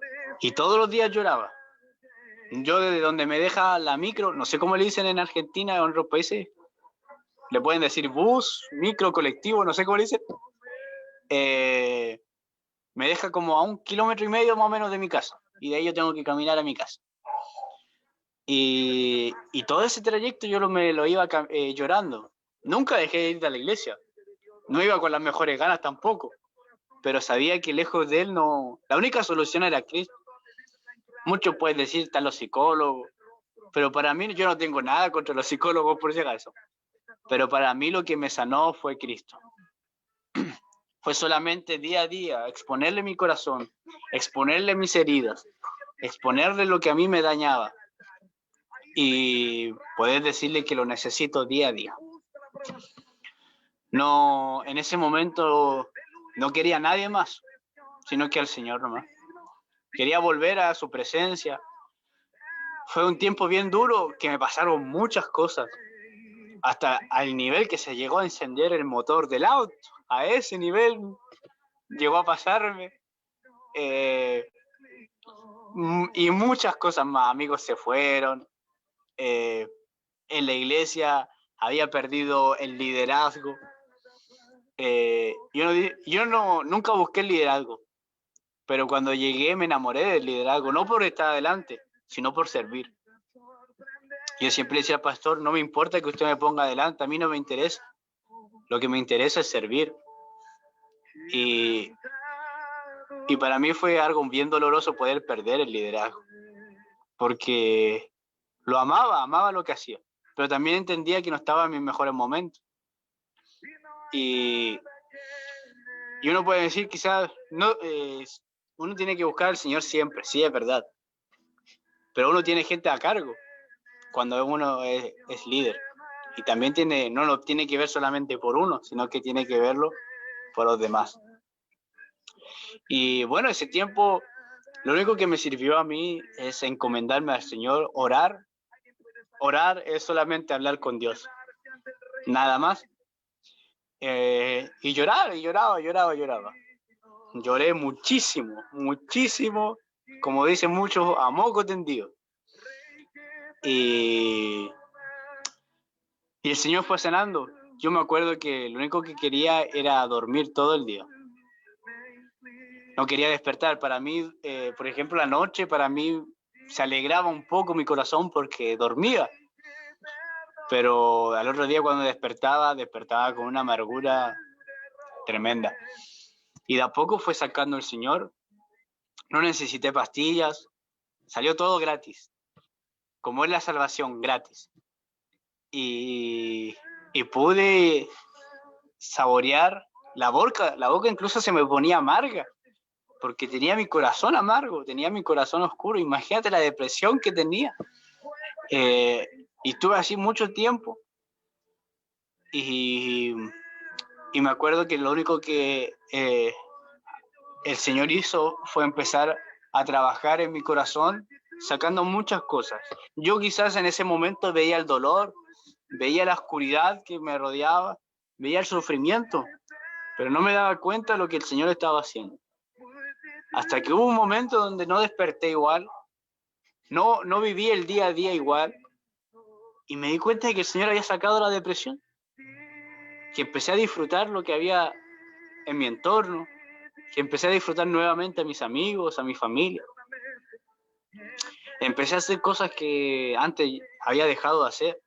todos los días lloraba. Yo desde donde me deja la micro, no sé cómo le dicen en Argentina o en otros países, le pueden decir bus, micro, colectivo, no sé cómo le dicen. Me deja como a 1,5 kilómetros más o menos de mi casa, y de ahí yo tengo que caminar a mi casa. Y todo ese trayecto yo me lo iba llorando. Nunca dejé de ir a la iglesia, no iba con las mejores ganas tampoco, pero sabía que lejos de él la única solución era Cristo. Muchos pueden decir, están los psicólogos, pero para mí, yo no tengo nada contra los psicólogos por si acaso, pero para mí lo que me sanó fue Cristo. Fue solamente día a día exponerle mi corazón, exponerle mis heridas, exponerle lo que a mí me dañaba y poder decirle que lo necesito día a día. No, en ese momento no quería a nadie más, sino que al Señor nomás. Quería volver a su presencia. Fue un tiempo bien duro, que me pasaron muchas cosas, hasta al nivel que se llegó a encender el motor del auto. A ese nivel llegó a pasarme. Y muchas cosas más. Amigos se fueron. En la iglesia había perdido el liderazgo. Yo nunca busqué el liderazgo, pero cuando llegué me enamoré del liderazgo, no por estar adelante, sino por servir. Yo siempre decía al pastor, no me importa que usted me ponga adelante, a mí no me interesa. Lo que me interesa es servir. Y para mí fue algo bien doloroso poder perder el liderazgo, porque lo amaba lo que hacía, pero también entendía que no estaba en mis mejores momentos. Y uno puede decir, quizás, uno tiene que buscar al Señor siempre, sí, es verdad, pero uno tiene gente a cargo cuando uno es líder, y también no lo tiene que ver solamente por uno, sino que tiene que verlo por los demás. Y bueno, ese tiempo, lo único que me sirvió a mí es encomendarme al Señor, orar. Orar es solamente hablar con Dios, nada más. Y lloraba. Lloré muchísimo, como dicen muchos, a moco tendido. Y el Señor fue sanando. Yo me acuerdo que lo único que quería era dormir todo el día. No quería despertar. Para mí, por ejemplo, la noche, para mí se alegraba un poco mi corazón porque dormía. Pero al otro día cuando despertaba con una amargura tremenda. Y de a poco fue sacando el Señor. No necesité pastillas. Salió todo gratis. Como es la salvación, gratis. Y pude saborear la boca incluso se me ponía amarga, porque tenía mi corazón amargo, tenía mi corazón oscuro. Imagínate la depresión que tenía. Y estuve así mucho tiempo. Y me acuerdo que lo único que el Señor hizo fue empezar a trabajar en mi corazón, sacando muchas cosas. Yo quizás en ese momento veía el dolor, veía la oscuridad que me rodeaba, veía el sufrimiento, pero no me daba cuenta de lo que el Señor estaba haciendo. Hasta que hubo un momento donde no desperté igual, no viví el día a día igual, y me di cuenta de que el Señor había sacado la depresión. que empecé a disfrutar lo que había en mi entorno, que empecé a disfrutar nuevamente a mis amigos, a mi familia. Empecé a hacer cosas que antes había dejado de hacer.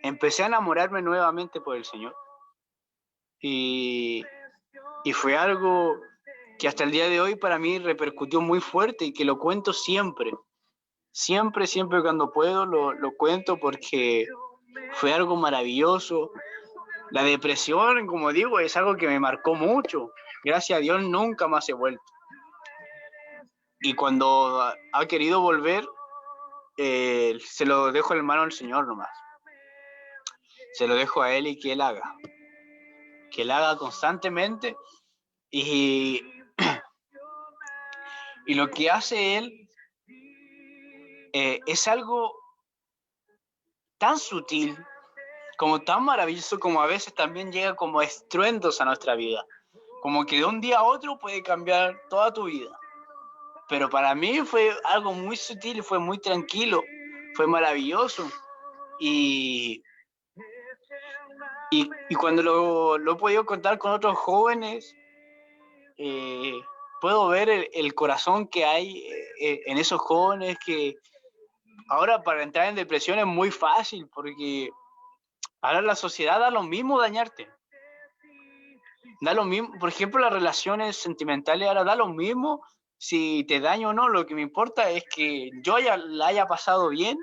Empecé a enamorarme nuevamente por el Señor. Y fue algo que hasta el día de hoy para mí repercutió muy fuerte y que lo cuento siempre. Siempre cuando puedo lo cuento porque fue algo maravilloso. La depresión, como digo, es algo que me marcó mucho. Gracias a Dios nunca más he vuelto. Y cuando ha querido volver, se lo dejo en mano al Señor nomás. Se lo dejo a Él y que Él haga. Que Él haga constantemente. Y lo que hace Él es algo tan sutil, como tan maravilloso, como a veces también llega como estruendos a nuestra vida. Como que de un día a otro puede cambiar toda tu vida. Pero para mí fue algo muy sutil, fue muy tranquilo, fue maravilloso. Y cuando lo he podido contar con otros jóvenes, puedo ver el corazón que hay en esos jóvenes, que ahora para entrar en depresión es muy fácil, porque ahora la sociedad da lo mismo dañarte. Da lo mismo, por ejemplo, las relaciones sentimentales ahora da lo mismo si te daño o no. Lo que me importa es que yo la haya pasado bien,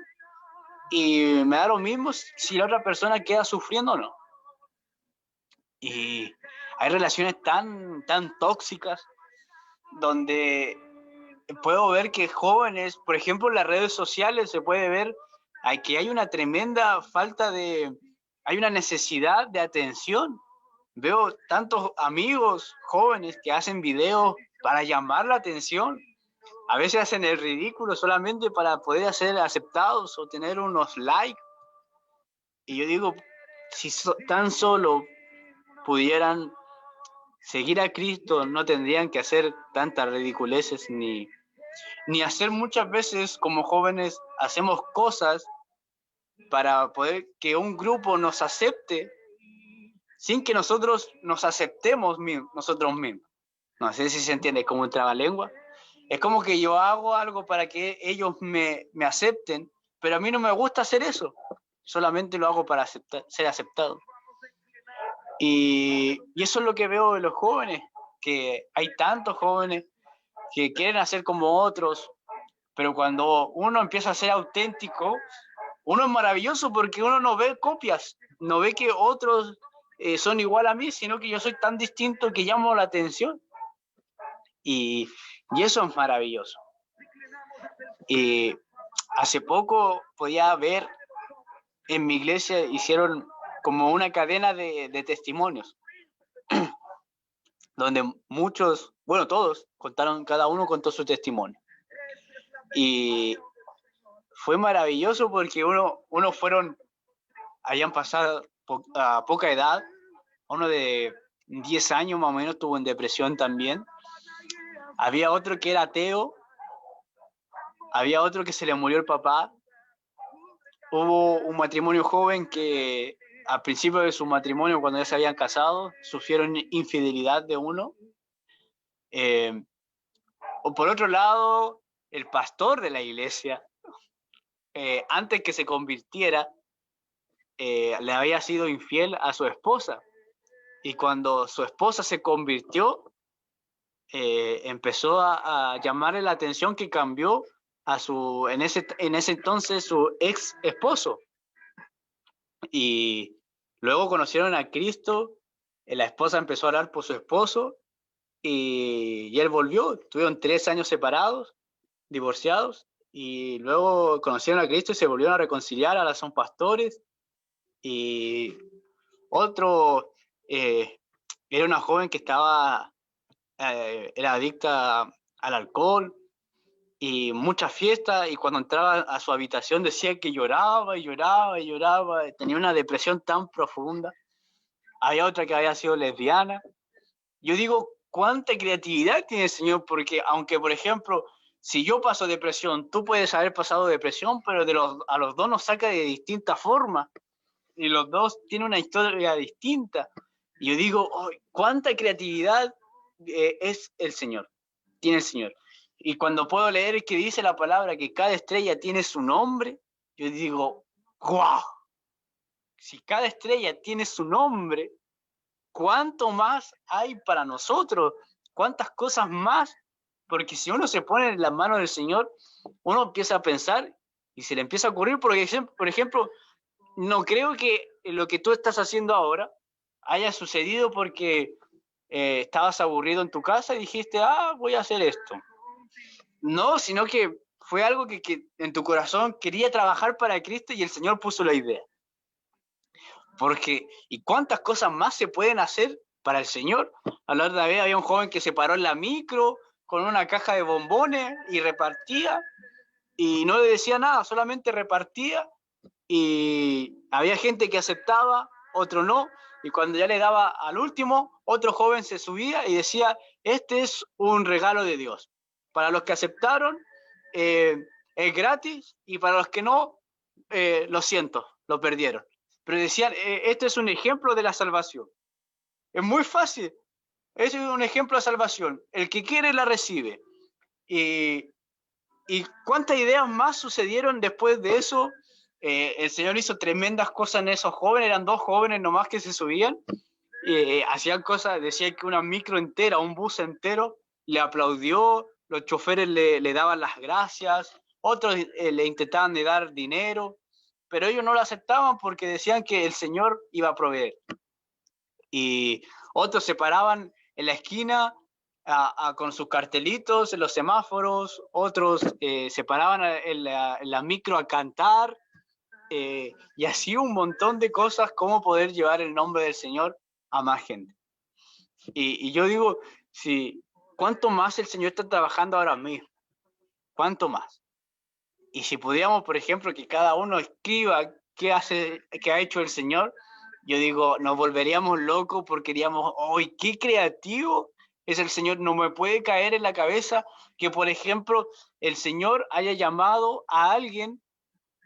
y me da lo mismo si la otra persona queda sufriendo o no. Y hay relaciones tan tóxicas donde puedo ver que jóvenes, por ejemplo, en las redes sociales se puede ver que hay una tremenda hay una necesidad de atención. Veo tantos amigos jóvenes que hacen videos para llamar la atención. A veces hacen el ridículo solamente para poder ser aceptados o tener unos likes. Y yo digo, si tan solo pudieran seguir a Cristo, no tendrían que hacer tantas ridiculeces ni hacer muchas veces como jóvenes, hacemos cosas para poder que un grupo nos acepte sin que nosotros nos aceptemos nosotros mismos. No sé si se entiende, como un trabalengua. Es como que yo hago algo para que ellos me acepten, pero a mí no me gusta hacer eso. Solamente lo hago para ser aceptado. Y eso es lo que veo de los jóvenes, que hay tantos jóvenes que quieren hacer como otros, pero cuando uno empieza a ser auténtico, uno es maravilloso porque uno no ve copias, no ve que otros son igual a mí, sino que yo soy tan distinto que llamo la atención. Y eso es maravilloso. Y hace poco podía ver en mi iglesia, hicieron como una cadena de testimonios, donde muchos, bueno, todos contaron, cada uno contó su testimonio. Y fue maravilloso porque uno fueron, habían pasado a poca edad, uno de 10 años más o menos estuvo en depresión también. Había otro que era ateo, había otro que se le murió el papá. Hubo un matrimonio joven que al principio de su matrimonio, cuando ya se habían casado, sufrieron infidelidad de uno. O por otro lado, el pastor de la iglesia, antes que se convirtiera, le había sido infiel a su esposa. Y cuando su esposa se convirtió, empezó a llamarle la atención que cambió a en ese entonces su ex esposo. Y luego conocieron a Cristo, la esposa empezó a orar por su esposo y él volvió. Tuvieron 3 años separados, divorciados, y luego conocieron a Cristo y se volvieron a reconciliar. Ahora son pastores. Y otro era una joven que era adicta al alcohol y muchas fiestas, y cuando entraba a su habitación decía que lloraba y lloraba y lloraba, tenía una depresión tan profunda. Había otra que había sido lesbiana. Yo digo, ¿cuánta creatividad tiene el Señor? Porque aunque, por ejemplo, si yo paso depresión, tú puedes haber pasado depresión, pero a los dos nos saca de distinta forma, y los dos tienen una historia distinta. Y yo digo, oh, cuánta creatividad es el Señor, tiene el Señor. Y cuando puedo leer que dice la palabra que cada estrella tiene su nombre, yo digo, ¡guau! Si cada estrella tiene su nombre, ¿cuánto más hay para nosotros? ¿Cuántas cosas más? Porque si uno se pone en las manos del Señor, uno empieza a pensar y se le empieza a ocurrir, porque, por ejemplo, no creo que lo que tú estás haciendo ahora haya sucedido porque estabas aburrido en tu casa y dijiste, voy a hacer esto. No, sino que fue algo que en tu corazón quería trabajar para Cristo y el Señor puso la idea. Porque, ¿y cuántas cosas más se pueden hacer para el Señor? A la otra vez había un joven que se paró en la micro con una caja de bombones y repartía y no le decía nada, solamente repartía y había gente que aceptaba, otro no, y cuando ya le daba al último, otro joven se subía y decía, este es un regalo de Dios. Para los que aceptaron, es gratis, y para los que no, lo siento, lo perdieron. Pero decían, este es un ejemplo de la salvación. Es muy fácil, es un ejemplo de salvación. El que quiere la recibe. Y cuántas ideas más sucedieron después de eso. El Señor hizo tremendas cosas en esos jóvenes, eran 2 jóvenes nomás que se subían, hacían cosas, decían que una micro entera, un bus entero, le aplaudió, los choferes le daban las gracias, otros le intentaban de dar dinero, pero ellos no lo aceptaban porque decían que el Señor iba a proveer. Y otros se paraban en la esquina con sus cartelitos en los semáforos, otros se paraban en la micro a cantar, y así un montón de cosas, cómo poder llevar el nombre del Señor a más gente. Y yo digo, ¿cuánto más el Señor está trabajando ahora mismo? ¿Cuánto más? Y si pudiéramos, por ejemplo, que cada uno escriba qué ha hecho el Señor, yo digo, nos volveríamos locos porque diríamos, ¡ay, qué creativo es el Señor! No me puede caer en la cabeza que, por ejemplo, el Señor haya llamado a alguien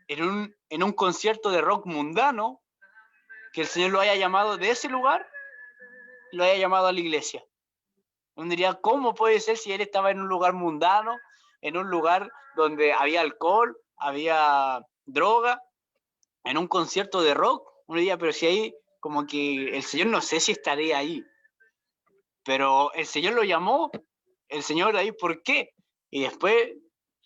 en un concierto de rock mundano, que el Señor lo haya llamado de ese lugar, lo haya llamado a la iglesia. Uno diría, ¿cómo puede ser si él estaba en un lugar mundano, en un lugar donde había alcohol, había droga, en un concierto de rock? Uno diría, pero si ahí, como que el Señor no sé si estaría ahí. Pero el Señor lo llamó, el Señor ahí, ¿por qué? Y después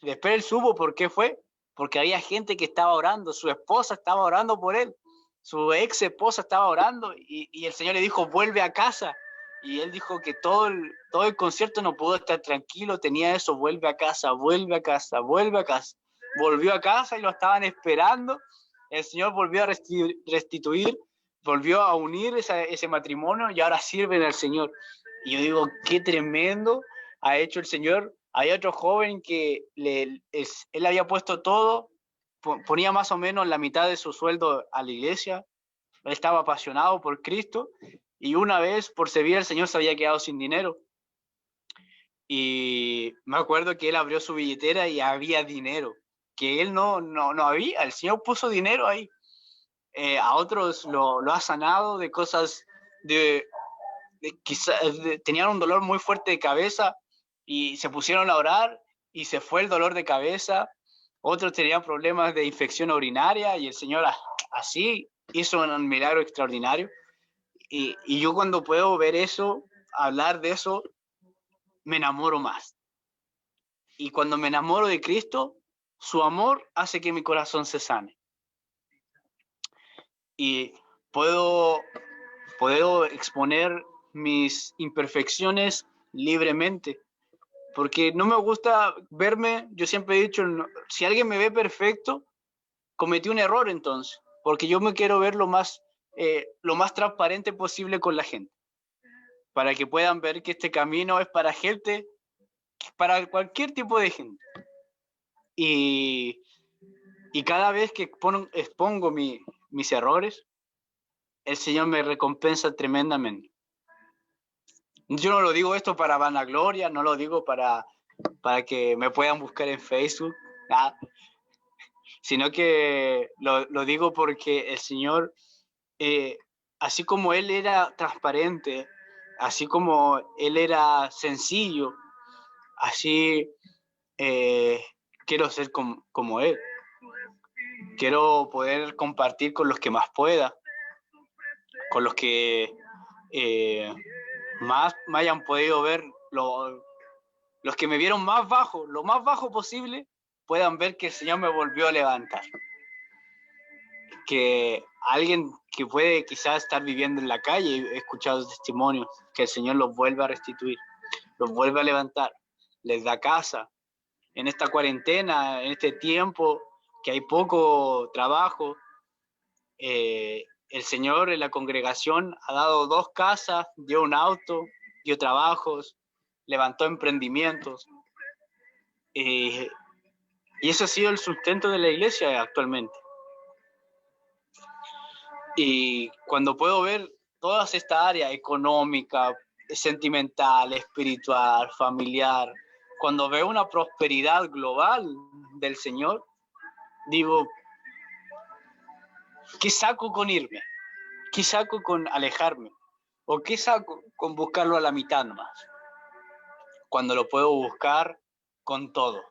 él supo por qué fue, porque había gente que estaba orando, su esposa estaba orando por él, su ex esposa estaba orando, y el Señor le dijo, vuelve a casa. Y él dijo que todo el concierto no pudo estar tranquilo, tenía eso, vuelve a casa, vuelve a casa, vuelve a casa. Volvió a casa y lo estaban esperando, el Señor volvió a restituir, volvió a unir ese matrimonio y ahora sirven al Señor. Y yo digo, qué tremendo ha hecho el Señor. Hay otro joven que él había puesto todo, ponía más o menos la mitad de su sueldo a la iglesia, él estaba apasionado por Cristo, y una vez por servir al Señor se había quedado sin dinero. Y me acuerdo que él abrió su billetera y había dinero, que él no había, el Señor puso dinero ahí. A otros lo ha sanado de cosas quizás tenían un dolor muy fuerte de cabeza y se pusieron a orar y se fue el dolor de cabeza. Otros tenían problemas de infección urinaria y el Señor así hizo un milagro extraordinario. Y yo cuando puedo ver eso, hablar de eso, me enamoro más. Y cuando me enamoro de Cristo, su amor hace que mi corazón se sane. Y puedo exponer mis imperfecciones libremente, porque no me gusta verme, yo siempre he dicho, si alguien me ve perfecto, cometí un error entonces, porque yo me quiero ver lo más transparente posible con la gente, para que puedan ver que este camino es para gente, para cualquier tipo de gente. Y cada vez que expongo mis errores, el Señor me recompensa tremendamente. Yo no lo digo esto para vanagloria, no lo digo para que me puedan buscar en Facebook, sino que lo digo porque el Señor así como Él era transparente, así como Él era sencillo, así quiero ser como Él. Quiero poder compartir con los que más pueda, con los que más me hayan podido ver, los que me vieron más bajo, lo más bajo posible, puedan ver que el Señor me volvió a levantar. Que alguien que puede quizás estar viviendo en la calle, he escuchado testimonios, que el Señor los vuelve a restituir, los vuelve a levantar, les da casa. En esta cuarentena, en este tiempo que hay poco trabajo, el Señor en la congregación ha dado 2 casas, dio un auto, dio trabajos, levantó emprendimientos. Y eso ha sido el sustento de la iglesia actualmente. Y cuando puedo ver todas estas áreas, económica, sentimental, espiritual, familiar, cuando veo una prosperidad global del Señor, digo, ¿qué saco con irme? ¿Qué saco con alejarme? ¿O qué saco con buscarlo a la mitad nomás? Cuando lo puedo buscar con todo.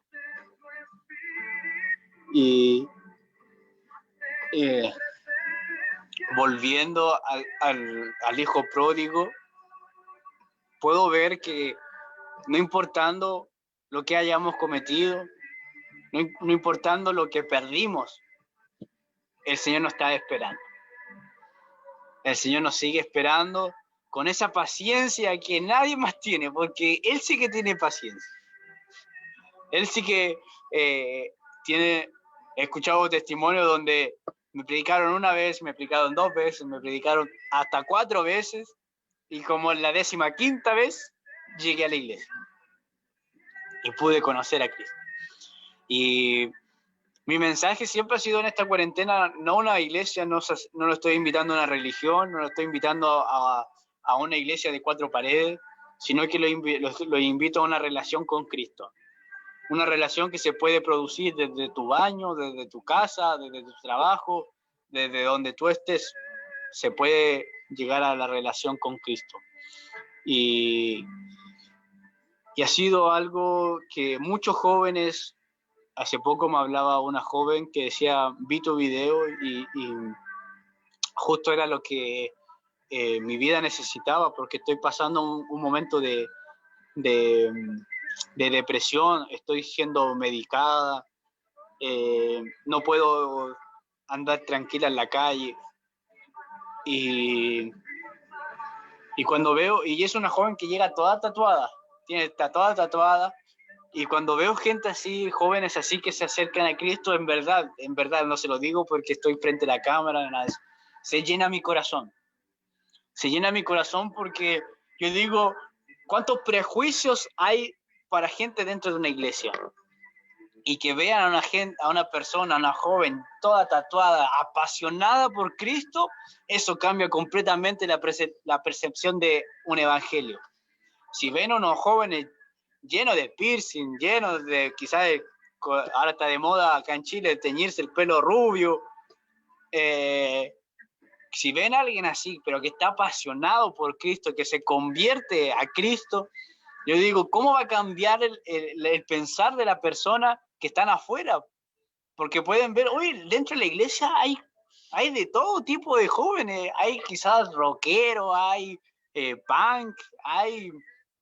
Y volviendo al hijo pródigo, puedo ver que no importando lo que hayamos cometido, no importando lo que perdimos, el Señor nos está esperando. El Señor nos sigue esperando con esa paciencia que nadie más tiene, porque Él sí que tiene paciencia. Él sí que tiene, he escuchado testimonios donde me predicaron una vez, me predicaron 2 veces, me predicaron hasta 4 veces, y como en la 15ª vez llegué a la iglesia y pude conocer a Cristo. Y mi mensaje siempre ha sido en esta cuarentena, no una iglesia, no lo estoy invitando a una religión, no lo estoy invitando a una iglesia de 4 paredes, sino que lo invito a una relación con Cristo. Una relación que se puede producir desde tu baño, desde tu casa, desde tu trabajo, desde donde tú estés, se puede llegar a la relación con Cristo. Y ha sido algo que muchos jóvenes, hace poco me hablaba una joven que decía, vi tu video y justo era lo que mi vida necesitaba, porque estoy pasando un momento de depresión, estoy siendo medicada, no puedo andar tranquila en la calle. Y cuando veo, y es una joven que llega toda tatuada, está toda tatuada, y cuando veo gente así, jóvenes así que se acercan a Cristo, en verdad, no se lo digo porque estoy frente a la cámara, nada, se llena mi corazón. Se llena mi corazón porque yo digo, ¿cuántos prejuicios hay para gente dentro de una iglesia? Y que vean a una persona, a una joven, toda tatuada, apasionada por Cristo, eso cambia completamente la percepción de un evangelio. Si ven a unos jóvenes llenos de piercing, llenos de, quizás, ahora está de moda acá en Chile, teñirse el pelo rubio, si ven a alguien así, pero que está apasionado por Cristo, que se convierte a Cristo, yo digo, ¿cómo va a cambiar el pensar de la persona que están afuera? Porque pueden ver, hoy dentro de la iglesia hay de todo tipo de jóvenes, hay quizás rockeros, hay punk, hay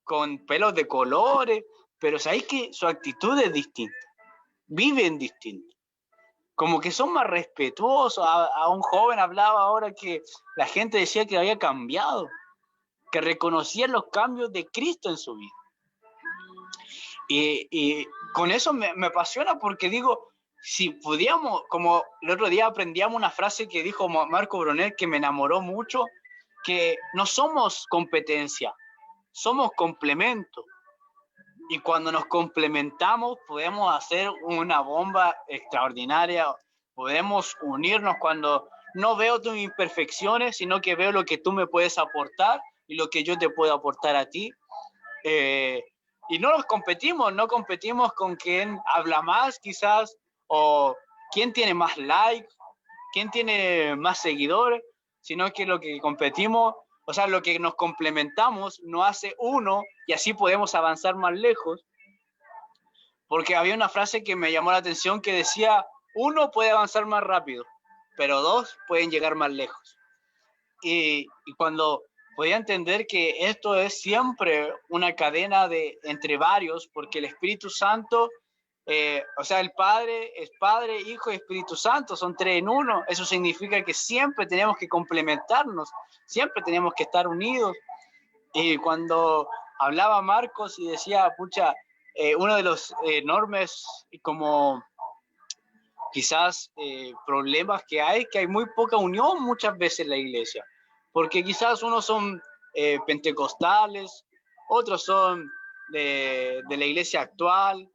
con pelos de colores, pero sabéis que su actitud es distinta, viven distinto, como que son más respetuosos. A un joven hablaba ahora que la gente decía que había cambiado, que reconocían los cambios de Cristo en su vida. Y con eso me apasiona porque digo, si pudiéramos, como el otro día aprendíamos una frase que dijo Marco Brunet que me enamoró mucho, que no somos competencia, somos complemento. Y cuando nos complementamos podemos hacer una bomba extraordinaria, podemos unirnos cuando no veo tus imperfecciones, sino que veo lo que tú me puedes aportar y lo que yo te puedo aportar a ti. Y no competimos con quién habla más quizás, o quién tiene más likes, quién tiene más seguidores, sino que lo que competimos, o sea, lo que nos complementamos nos hace uno y así podemos avanzar más lejos. Porque había una frase que me llamó la atención que decía, uno puede avanzar más rápido, pero dos pueden llegar más lejos. Y cuando podía entender que esto es siempre una cadena entre varios, porque el Espíritu Santo, o sea, el Padre es Padre, Hijo y Espíritu Santo, son tres en uno. Eso significa que siempre tenemos que complementarnos, siempre tenemos que estar unidos. Y cuando hablaba Marcos y decía, pucha, uno de los enormes como quizás problemas que hay muy poca unión muchas veces en la iglesia, porque quizás unos son pentecostales, otros son de la iglesia actual,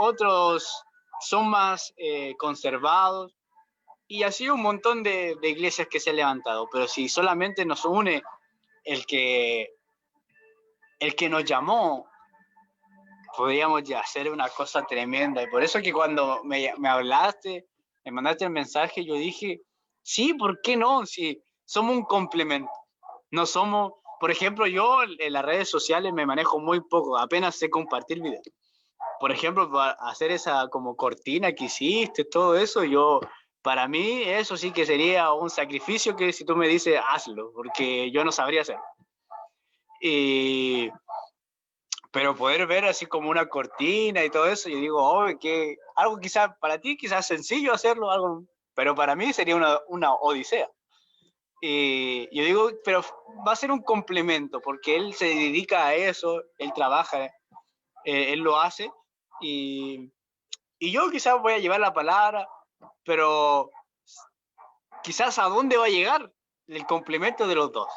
otros son más conservados, y así un montón de iglesias que se han levantado, pero si solamente nos une el que nos llamó, podríamos ya hacer una cosa tremenda. Y por eso que cuando me hablaste, me mandaste el mensaje, yo dije, sí, ¿por qué no? Si somos un complemento. No somos, por ejemplo, yo en las redes sociales me manejo muy poco, apenas sé compartir videos. Por ejemplo, para hacer esa como cortina que hiciste, todo eso, para mí eso sí que sería un sacrificio que si tú me dices, hazlo, porque yo no sabría hacerlo. Pero poder ver así como una cortina y todo eso, yo digo, oh, que algo quizás para ti, quizás sencillo hacerlo, algo, pero para mí sería una odisea. Y yo digo, pero va a ser un complemento, porque él se dedica a eso, él trabaja, él lo hace, y yo quizás voy a llevar la palabra, pero quizás a dónde va a llegar el complemento de los dos.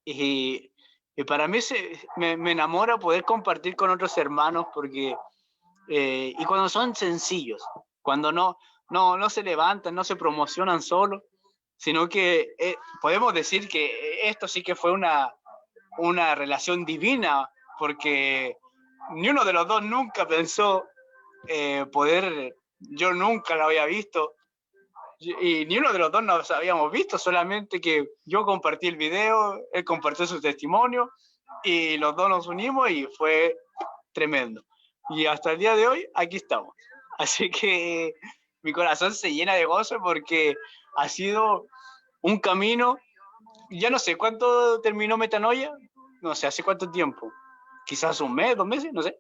Y para mí me enamora poder compartir con otros hermanos porque y cuando son sencillos, cuando no se levantan, no se promocionan solos, sino que podemos decir que esto sí que fue una relación divina, porque ni uno de los dos nunca pensó yo nunca lo había visto, y ni uno de los dos nos habíamos visto, solamente que yo compartí el video, él compartió su testimonio y los dos nos unimos y fue tremendo. Y hasta el día de hoy aquí estamos. Así que mi corazón se llena de gozo porque ha sido un camino, ya no sé cuánto terminó Metanoia, no sé, hace cuánto tiempo, quizás un mes, 2 meses, no sé.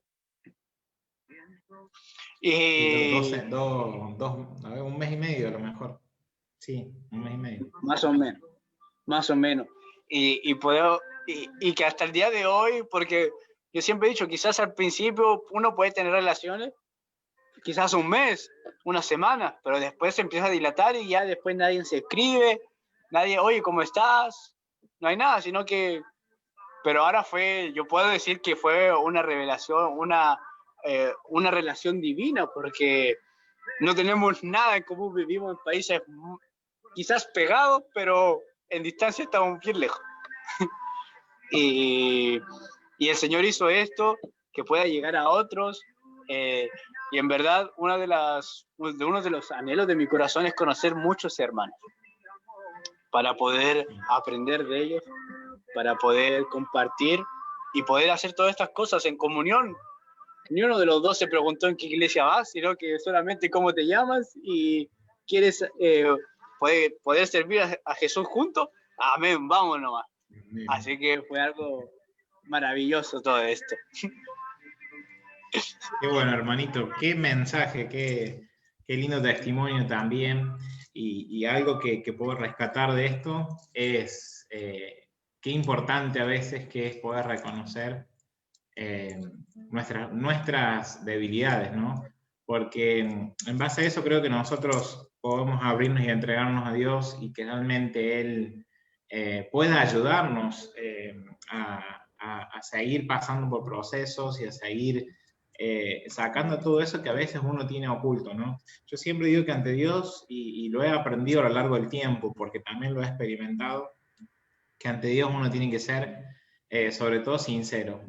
Y un mes y medio a lo mejor. Sí, un mes y medio. Más o menos. Y que hasta el día de hoy, porque yo siempre he dicho, quizás al principio uno puede tener relaciones, quizás un mes, una semana, pero después se empieza a dilatar y ya después nadie se escribe, nadie, oye, ¿cómo estás? No hay nada, sino que, pero ahora yo puedo decir que fue una revelación, una relación divina, porque no tenemos nada en común, vivimos en países quizás pegados, pero en distancia estamos bien lejos. y el Señor hizo esto, que pueda llegar a otros, y en verdad uno de los anhelos de mi corazón es conocer muchos hermanos, para poder aprender de ellos, para poder compartir y poder hacer todas estas cosas en comunión. Ni uno de los dos se preguntó en qué iglesia vas, sino que solamente cómo te llamas y quieres poder servir a Jesús juntos. Amén, vamos nomás. Amén. Así que fue algo maravilloso todo esto. Qué bueno, hermanito, qué mensaje, qué lindo testimonio también. Y algo que puedo rescatar de esto es qué importante a veces que es poder reconocer nuestras debilidades, ¿no? Porque en base a eso creo que nosotros podemos abrirnos y entregarnos a Dios y que realmente Él pueda ayudarnos a seguir pasando por procesos y a seguir sacando todo eso que a veces uno tiene oculto, ¿no? Yo siempre digo que ante Dios, y lo he aprendido a lo largo del tiempo, porque también lo he experimentado, que ante Dios uno tiene que ser sobre todo sincero.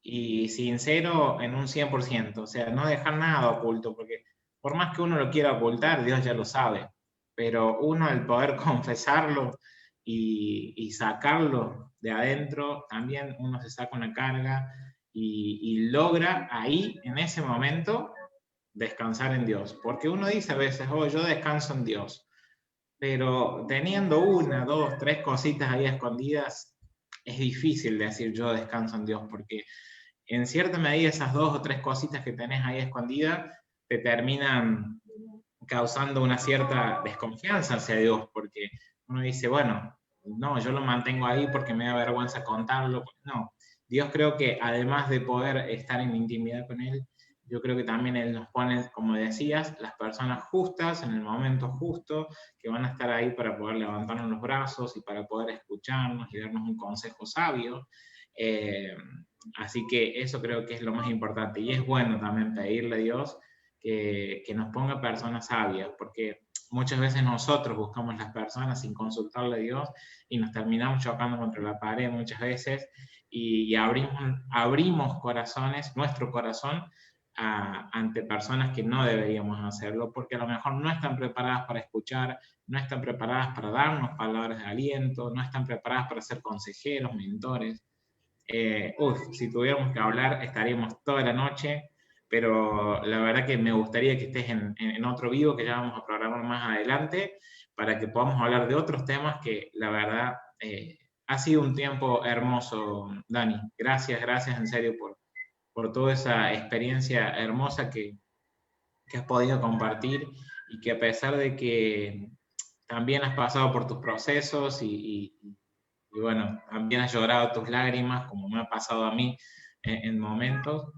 Y sincero en un 100%, o sea, no dejar nada oculto, porque por más que uno lo quiera ocultar, Dios ya lo sabe. pero uno al poder confesarlo y sacarlo de adentro, también uno se saca una carga y logra ahí, en ese momento, descansar en Dios. Porque uno dice a veces, oh, yo descanso en Dios, pero teniendo una, dos, tres cositas ahí escondidas, es difícil decir yo descanso en Dios, porque en cierta medida esas dos o tres cositas que tenés ahí escondidas te terminan causando una cierta desconfianza hacia Dios, porque uno dice, bueno, no, yo lo mantengo ahí porque me da vergüenza contarlo. No, Dios creo que además de poder estar en intimidad con Él, yo creo que también Él nos pone, como decías, las personas justas en el momento justo, que van a estar ahí para poder levantarnos los brazos y para poder escucharnos y darnos un consejo sabio. Así que eso creo que es lo más importante. Y es bueno también pedirle a Dios que nos ponga personas sabias, porque muchas veces nosotros buscamos las personas sin consultarle a Dios y nos terminamos chocando contra la pared muchas veces y abrimos corazones, nuestro corazón, ante personas que no deberíamos hacerlo, porque a lo mejor no están preparadas para escuchar, no están preparadas para darnos palabras de aliento, no están preparadas para ser consejeros, mentores. Si tuviéramos que hablar, estaríamos toda la noche, pero la verdad que me gustaría que estés en otro vivo que ya vamos a programar más adelante, para que podamos hablar de otros temas que la verdad ha sido un tiempo hermoso, Dani. Gracias, gracias en serio por toda esa experiencia hermosa que has podido compartir y que a pesar de que también has pasado por tus procesos y bueno, también has llorado tus lágrimas, como me ha pasado a mí en momentos.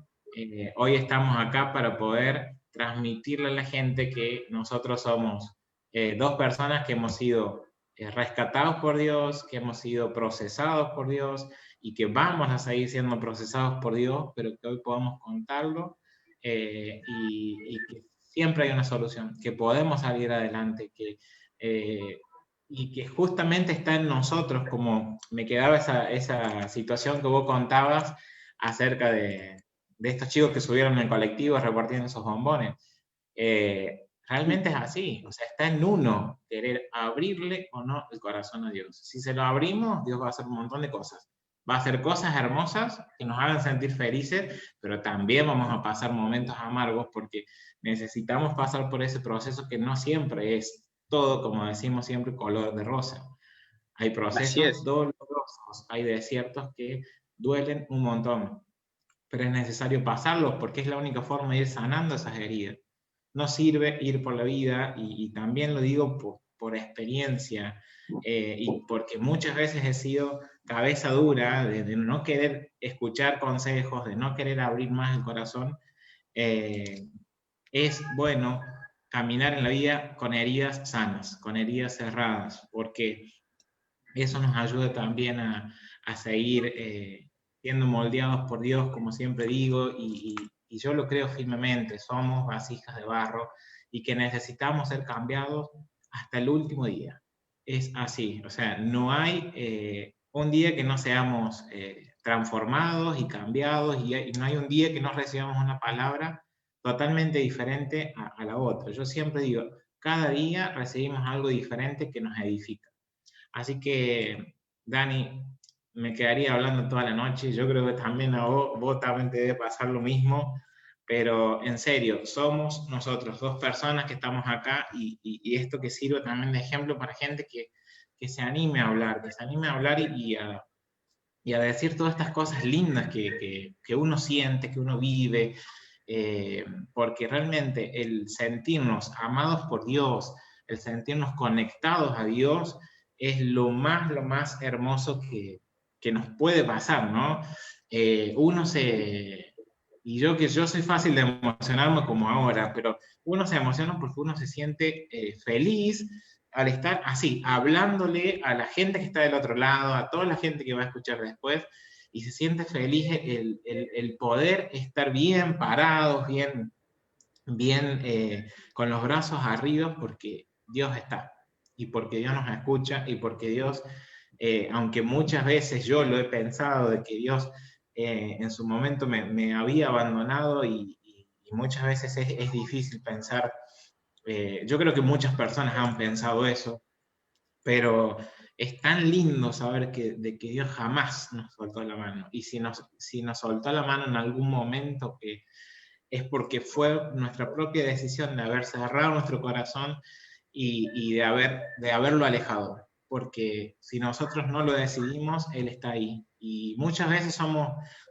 Hoy estamos acá para poder transmitirle a la gente que nosotros somos dos personas que hemos sido rescatados por Dios, que hemos sido procesados por Dios y que vamos a seguir siendo procesados por Dios, pero que hoy podamos contarlo y que siempre hay una solución, que podemos salir adelante, y que justamente está en nosotros, como me quedaba esa situación que vos contabas acerca de estos chicos que subieron en el colectivo repartiendo esos bombones. Realmente es así, o sea, está en uno querer abrirle o no el corazón a Dios. Si se lo abrimos, Dios va a hacer un montón de cosas. Va a hacer cosas hermosas que nos hagan sentir felices, pero también vamos a pasar momentos amargos porque necesitamos pasar por ese proceso que no siempre es todo, como decimos siempre, color de rosa. Hay procesos dolorosos, hay desiertos que duelen un montón, pero es necesario pasarlos porque es la única forma de ir sanando esas heridas. No sirve ir por la vida, y también lo digo por experiencia, y porque muchas veces he sido cabeza dura de no querer escuchar consejos, de no querer abrir más el corazón. Es bueno caminar en la vida con heridas sanas, con heridas cerradas, porque eso nos ayuda también a seguir siendo moldeados por Dios, como siempre digo, y yo lo creo firmemente, somos vasijas de barro y que necesitamos ser cambiados hasta el último día. Es así, o sea, no hay un día que no seamos transformados y cambiados, y no hay un día que no recibamos una palabra totalmente diferente a la otra. Yo siempre digo, cada día recibimos algo diferente que nos edifica. Así que, Dani, me quedaría hablando toda la noche. Yo creo que también a vos también te debe pasar lo mismo, pero en serio, somos nosotros dos personas que estamos acá y esto que sirve también de ejemplo para gente que se anime a hablar, que se anime a hablar y a decir todas estas cosas lindas que uno siente, que uno vive, porque realmente el sentirnos amados por Dios, el sentirnos conectados a Dios, es lo más hermoso que nos puede pasar, ¿no? Uno se... Y yo que yo soy fácil de emocionarme como ahora, pero uno se emociona porque uno se siente feliz al estar así, hablándole a la gente que está del otro lado, a toda la gente que va a escuchar después, y se siente feliz el poder estar bien parados, bien con los brazos arriba, porque Dios está, y porque Dios nos escucha, y porque Dios, aunque muchas veces yo lo he pensado, de que Dios en su momento me había abandonado, y muchas veces es difícil pensar Yo creo que muchas personas han pensado eso, pero es tan lindo saber de que Dios jamás nos soltó la mano. Y si nos soltó la mano en algún momento, que es porque fue nuestra propia decisión de haber cerrado nuestro corazón y de haberlo alejado. Porque si nosotros no lo decidimos, Él está ahí. Y muchas veces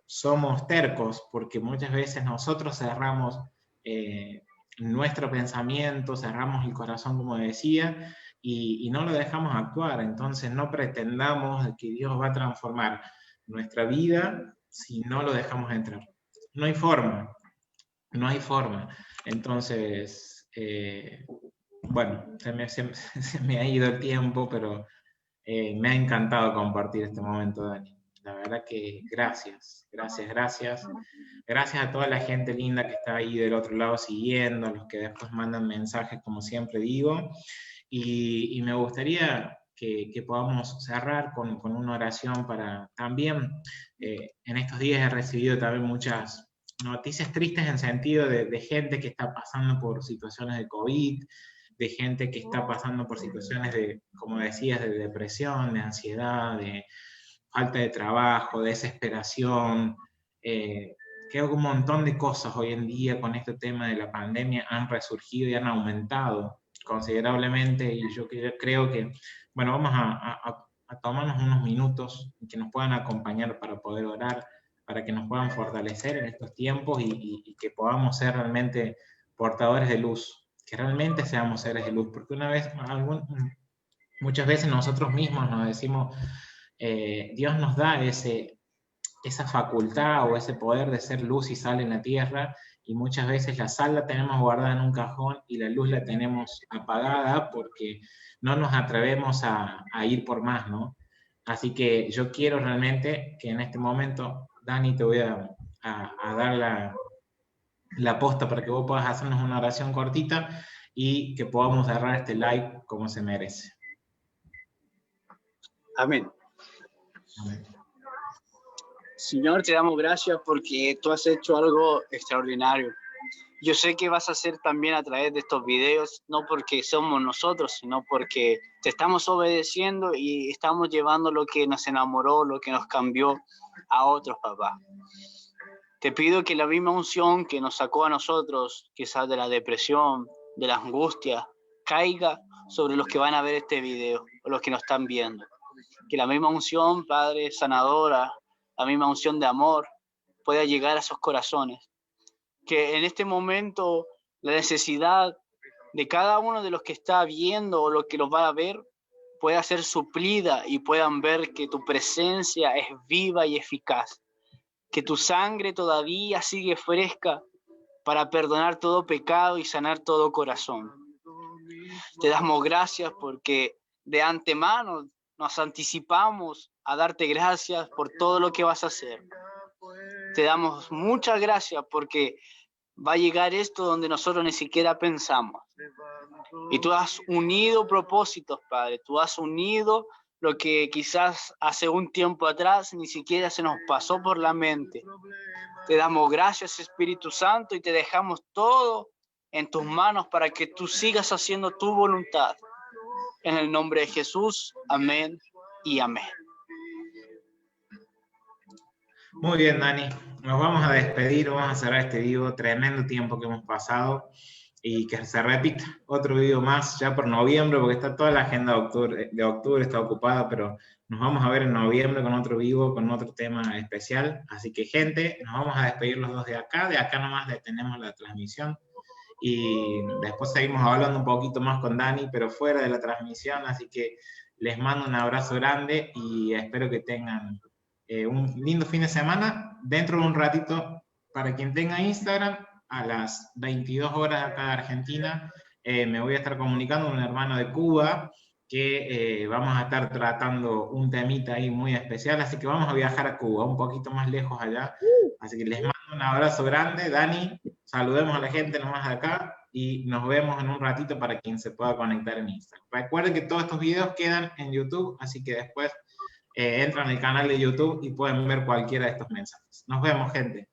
somos tercos, porque muchas veces nosotros cerramos nuestro pensamiento, cerramos el corazón, como decía, y no lo dejamos actuar. Entonces no pretendamos que Dios va a transformar nuestra vida si no lo dejamos entrar. No hay forma, no hay forma. Entonces, bueno, se me ha ido el tiempo, pero me ha encantado compartir este momento, Dani. La verdad que gracias, gracias, gracias. Gracias a toda la gente linda que está ahí del otro lado siguiendo, los que después mandan mensajes, como siempre digo. Y me gustaría que podamos cerrar con una oración para también, en estos días he recibido también muchas noticias tristes en sentido de gente que está pasando por situaciones de COVID, de gente que está pasando por situaciones de, como decías, de depresión, de ansiedad, de falta de trabajo, de desesperación. Creo que un montón de cosas hoy en día con este tema de la pandemia han resurgido y han aumentado considerablemente, y yo creo que, bueno, vamos a tomarnos unos minutos que nos puedan acompañar para poder orar, para que nos puedan fortalecer en estos tiempos y que podamos ser realmente portadores de luz, que realmente seamos seres de luz, porque muchas veces nosotros mismos nos decimos, Dios nos da esa facultad o ese poder de ser luz y sal en la tierra, y muchas veces la sal la tenemos guardada en un cajón y la luz la tenemos apagada porque no nos atrevemos a ir por más, ¿no? Así que yo quiero realmente que en este momento, Dani, te voy a dar la posta para que vos puedas hacernos una oración cortita y que podamos cerrar este live como se merece. Amén. Amén. Señor, te damos gracias porque tú has hecho algo extraordinario. Yo sé que vas a hacer también a través de estos videos, no porque somos nosotros, sino porque te estamos obedeciendo y estamos llevando lo que nos enamoró, lo que nos cambió a otros, papá. Te pido que la misma unción que nos sacó a nosotros, quizás de la depresión, de la angustia, caiga sobre los que van a ver este video o los que nos están viendo. Que la misma unción, Padre, sanadora, la misma unción de amor pueda llegar a esos corazones. Que en este momento la necesidad de cada uno de los que está viendo o los que los va a ver pueda ser suplida y puedan ver que tu presencia es viva y eficaz. Que tu sangre todavía sigue fresca para perdonar todo pecado y sanar todo corazón. Te damos gracias porque de antemano nos anticipamos a darte gracias por todo lo que vas a hacer. Te damos muchas gracias porque va a llegar esto donde nosotros ni siquiera pensamos. Y tú has unido propósitos, Padre. Tú has unido lo que quizás hace un tiempo atrás ni siquiera se nos pasó por la mente. Te damos gracias, Espíritu Santo, y te dejamos todo en tus manos para que tú sigas haciendo tu voluntad. En el nombre de Jesús, amén y amén. Muy bien, Dani. Nos vamos a despedir, vamos a cerrar este vivo. Tremendo tiempo que hemos pasado y que se repita otro video más ya por noviembre, porque está toda la agenda de octubre está ocupada, pero nos vamos a ver en noviembre con otro vivo, con otro tema especial. Así que, gente, nos vamos a despedir los dos de acá nomás detenemos la transmisión y después seguimos hablando un poquito más con Dani, pero fuera de la transmisión, así que les mando un abrazo grande y espero que tengan un lindo fin de semana. Dentro de un ratito, para quien tenga Instagram, a las 22 horas acá de Argentina, me voy a estar comunicando con un hermano de Cuba que vamos a estar tratando un temita ahí muy especial, así que vamos a viajar a Cuba, un poquito más lejos allá. Así que les mando un abrazo grande, Dani, saludemos a la gente nomás de acá y nos vemos en un ratito para quien se pueda conectar en Instagram. Recuerden que todos estos videos quedan en YouTube, así que después entran al canal de YouTube y pueden ver cualquiera de estos mensajes. Nos vemos, gente.